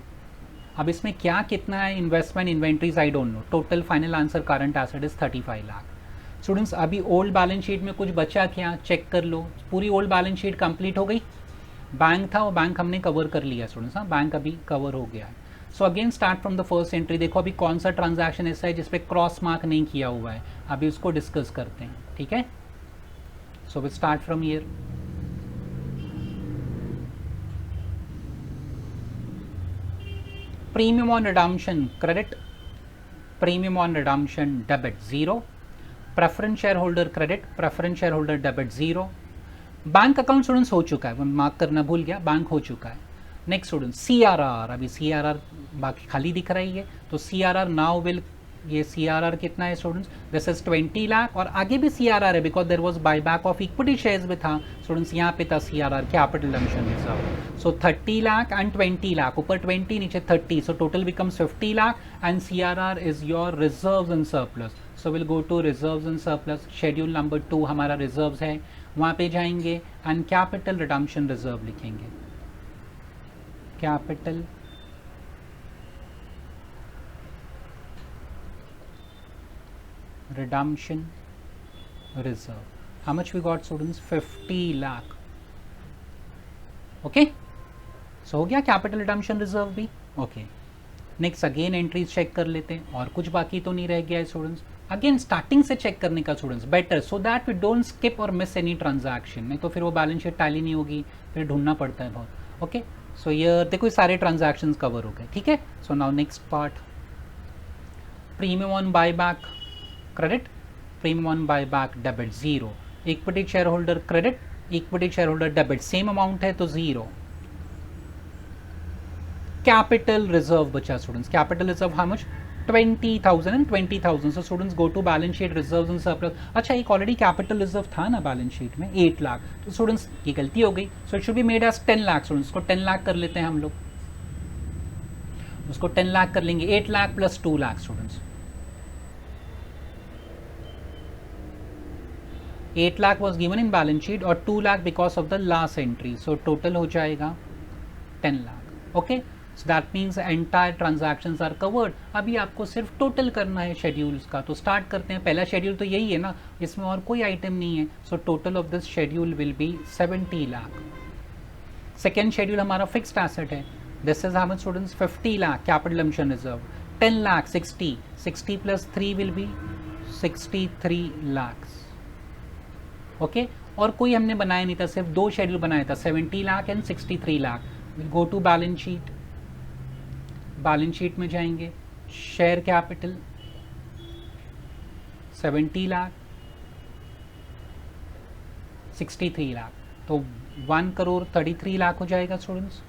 अब इसमें क्या कितना है, investment inventories I don't no. Total final answer current asset is 35 lakh. Students अभी ओल्ड बैलेंस शीट में कुछ बचा क्या, चेक कर लो. पूरी ओल्ड बैलेंस शीट कंप्लीट हो गई. बैंक था, वो बैंक हमने कवर कर लिया स्टूडेंट्स. हाँ, बैंक अभी कवर हो गया है. So again start from the first entry. देखो अभी कौन सा ट्रांजैक्शन ऐसा है जिसपे क्रॉस मार्क नहीं किया हुआ है, अभी उसको डिस्कस करते हैं. ठीक है, so we start from here. Premium on redemption credit, premium on redemption debit 0, preference shareholder credit, preference shareholder debit 0. Bank account students हो चुका है, मार्क करना भूल गया, बैंक हो चुका है. नेक्स्ट स्टूडेंट CRR, अभी CRR बाकी खाली दिख रही है, तो CRR नाउ विल, ये CRR कितना है स्टूडेंट्स, दिस इज 20 लाख. और आगे भी CRR है because there was buyback of equity shares भी था स्टूडेंट्स. यहाँ पे था CRR capital redemption reserve. So 30 lakh and 20 lakh, ऊपर 20 नीचे 30, so total becomes 50 lakh and CRR is your reserves and surplus. So will go to reserves and surplus. Schedule number 2 हमारा reserves है, वहाँ पे जाएंगे एंड कैपिटल रिडम्पशन रिजर्व लिखेंगे. Capital redemption reserve. How much we got students? 50 lakh. Okay, so हो गया capital redemption reserve भी. Okay, next again entries check कर लेते हैं, और कुछ बाकी तो नहीं रह गया है स्टूडेंट्स. अगेन स्टार्टिंग से चेक करने का students better, so that we don't skip और मिस एनी ट्रांजैक्शन. नहीं तो फिर वो बैलेंस शीट टैली नहीं होगी, फिर ढूंढना पड़ता है बहुत. ओके, सो ये देखो सारे ट्रांजैक्शंस कवर हो गए. ठीक है, so now next part. Premium on buyback credit, premium on buyback debit 0, equity shareholder credit, equity shareholder debit same amount है तो 0. capital reserve बचा students, capital reserve how much, 20,000 and 20,000. so students go to balance sheet reserves and surplus. अच्छा, एक already capital reserve था ना balance sheet में 8 लाख, तो students की गलती हो गई. so it should be made as 10 lakh. Students को 10 लाख कर लेते हैं हम लोग, उसको 10 लाख कर लेंगे. 8 lakh plus 2 lakh students, 8 lakh was given in balance sheet और 2 lakh because of the last entry. So total हो जाएगा 10 lakh. Okay, so that means entire transactions are covered. अभी आपको सिर्फ टोटल करना है शेड्यूल्स का, तो स्टार्ट करते हैं. पहला शेड्यूल तो यही है ना, इसमें और कोई आइटम नहीं है. So total of this schedule will be 70 lakh. Second schedule हमारा फिक्स्ड एसेट है, this is how much students, 50 lakh capital redemption reserve. 10 lakh 60 plus 3 will be 63 lakh. Okay, और कोई हमने बनाया नहीं था, सिर्फ 2 शेड्यूल बनाया था, 70 lakh and 63 lakh. Will go to balance sheet. Balance sheet में जाएंगे, शेयर कैपिटल 70 लाख 63 लाख, तो 1 करोड़ 33 लाख हो जाएगा स्टूडेंट्स.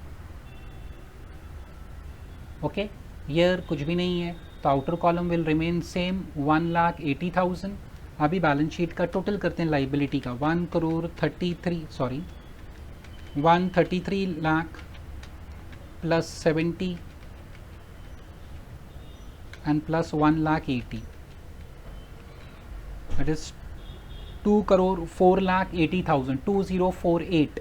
ओके, ईयर कुछ भी नहीं है, तो outer column will remain same 1,80,000. अभी बैलेंस शीट का टोटल करते हैं लाइबिलिटी का, 133 lakh plus 70 and plus 1,80,000, that is 2 crore 4,80,000, 2048.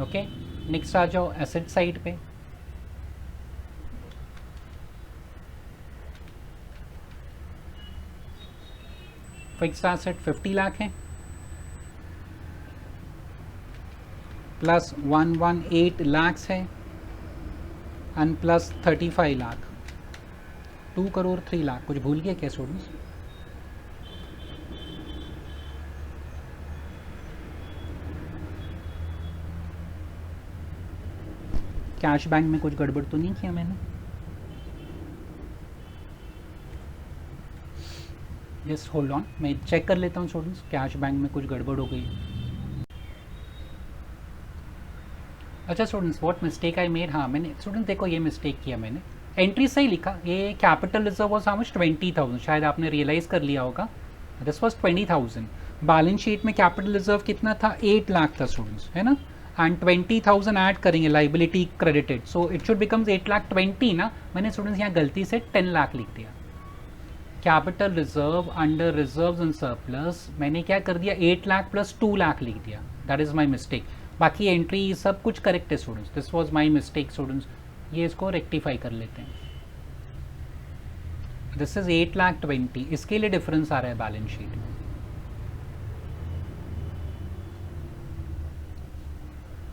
Okay, next आ जाओ एसेट साइड पे. फिक्स्ड एसेट 50 लाख है प्लस 118 लाख है एंड प्लस 35 लाख, 2 करोड़ 3 लाख. कुछ भूल गया क्या स्टूडेंट्स? कैश बैंक में कुछ गड़बड़ तो नहीं किया मैंने? जस्ट होल्ड ऑन, मैं चेक कर लेता हूँ स्टूडेंट्स, कैश बैंक में कुछ गड़बड़ हो गई. अच्छा students, what mistake I made, हाँ मैंने स्टूडेंट देखो ये मिस्टेक किया मैंने, एंट्री सही लिखा, ये capital reserve was how much 20,000, शायद आपने रियलाइज़ कर लिया होगा, दिस वॉज 20,000। बैलेंस शीट में कैपिटल रिजर्व कितना था, 8 लाख था स्टूडेंट्स, है ना, एंड 20,000 ऐड करेंगे liability credited, so it should becomes 8,20,000 ना, मैंने स्टूडेंट्स यहाँ गलती से 10 लाख लिख दिया। Capital reserve under reserves and surplus मैंने क्या कर दिया, 8 लाख प्लस 2 लाख लिख दिया, दैट इज माय मिस्टेक। बाकी एंट्री सब कुछ करेक्ट है students, this was my mistake students, ये इसको रेक्टिफाई कर लेते हैं। दिस इज 8,20,000, इसके लिए डिफरेंस आ रहा है बैलेंस शीट में।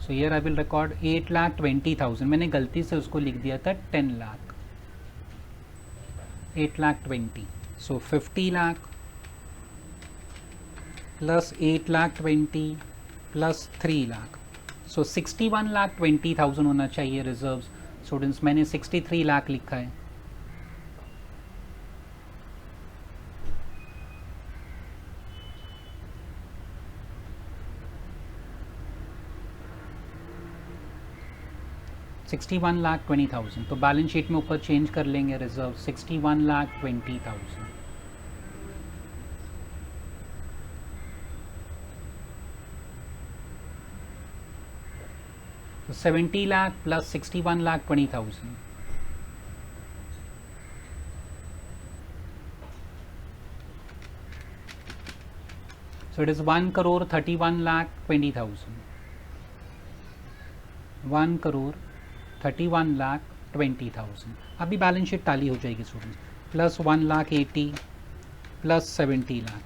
So here I will record 8,20,000, मैंने गलती से उसको लिख दिया था 10 लाख, 8,20,000, सो 50 लाख प्लस 8,20,000 प्लस 3 लाख, सो 61,20,000 होना चाहिए रिजर्व्स स्टूडेंट्स, मैंने 63 लाख लिखा है। $61,20,000, तो बैलेंस शीट में ऊपर चेंज कर लेंगे रिजर्व, 61,20,000। तो 70 lakh plus 61,20,000, so it is 1,31,20,000, 1,31,20,000। अभी बैलेंस शीट टाली हो जाएगी students, plus 1,80,000 plus 70 lakh,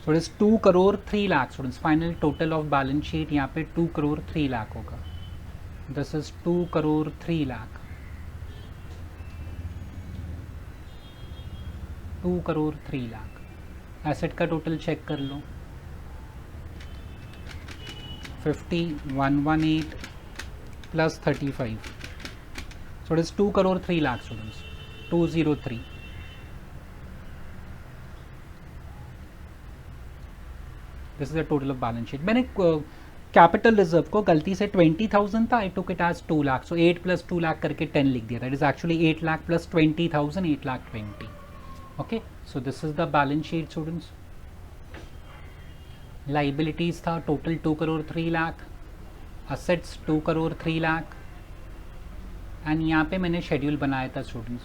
so it is 2,03 lakh students, final total of balance sheet यहाँ पे 2,03 लाख होगा, this is 2,03 lakh, 2,03 lakh. Asset का टोटल चेक कर लो, 50,118 plus 35, so it is 2,03 lakh students, 203। This is the total of balance sheet. मैंने capital reserve को गलती से 20,000 था, I took it as 2 lakh, so 8 plus 2 lakh करके 10 लिख दिया, that is actually 8 lakh plus 20,000, 8,20,000। Okay, so this is the balance sheet students. Liabilities था total 2,03 lakh, assets 2,03 lakh, and यहाँ पे मैंने शेड्यूल बनाया था students,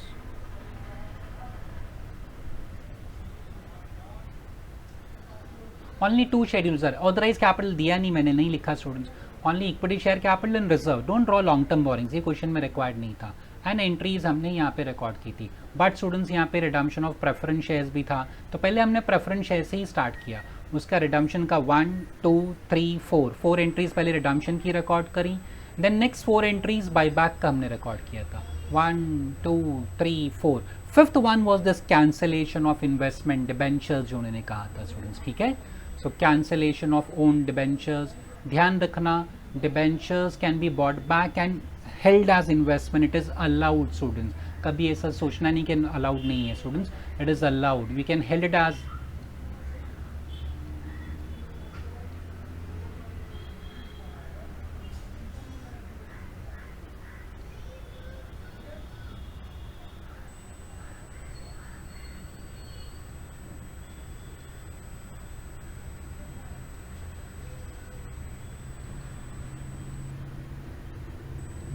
only 2 schedules are, authorise capital दिया नहीं मैंने, नहीं लिखा students, only equity share capital and reserve, don't draw long term borrowings, ये क्वेश्चन में रिक्वायर्ड नहीं था, एंड एंट्रीज हमने यहाँ पे रिकॉर्ड की थी। बट स्टूडेंट्स यहाँ पे रिडम्पशन ऑफ प्रेफरेंस शेयर्स भी था, तो पहले हमने प्रेफरेंस शेयर से ही स्टार्ट किया, उसका रिडम्पशन का 1 2 3 4 एंट्रीज पहले रिडम्पशन की रिकॉर्ड करी, देन नेक्स्ट 4 एंट्रीज बाईबैक का हमने रिकॉर्ड किया था, 1 2 3 4, fifth one was this cancellation of investment debentures जो उन्होंने कहा था स्टूडेंट्स, ठीक है। So cancellation of own debentures, ध्यान रखना debentures can be bought back and held as investment, it is allowed students, कभी ऐसा सोचना नहीं कि अलाउड नहीं है students, it is allowed, we can held it as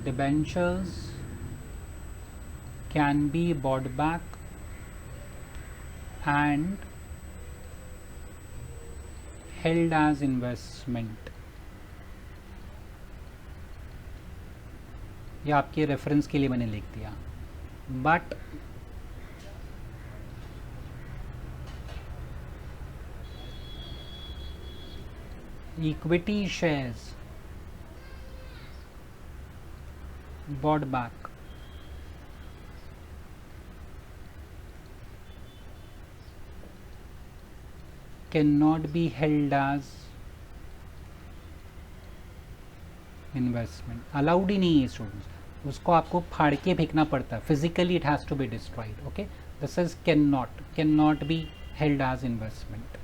debentures can be bought back and held as investment। ये आपके reference के लिए मैंने लिख दिया, but equity shares bought back cannot be held as investment, allowed ही नहीं है स्टूडेंट्स, उसको आपको फाड़ के फेंकना पड़ता है, physically it has to be destroyed, okay, this is can not be held as investment,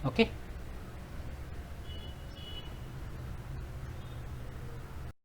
okay.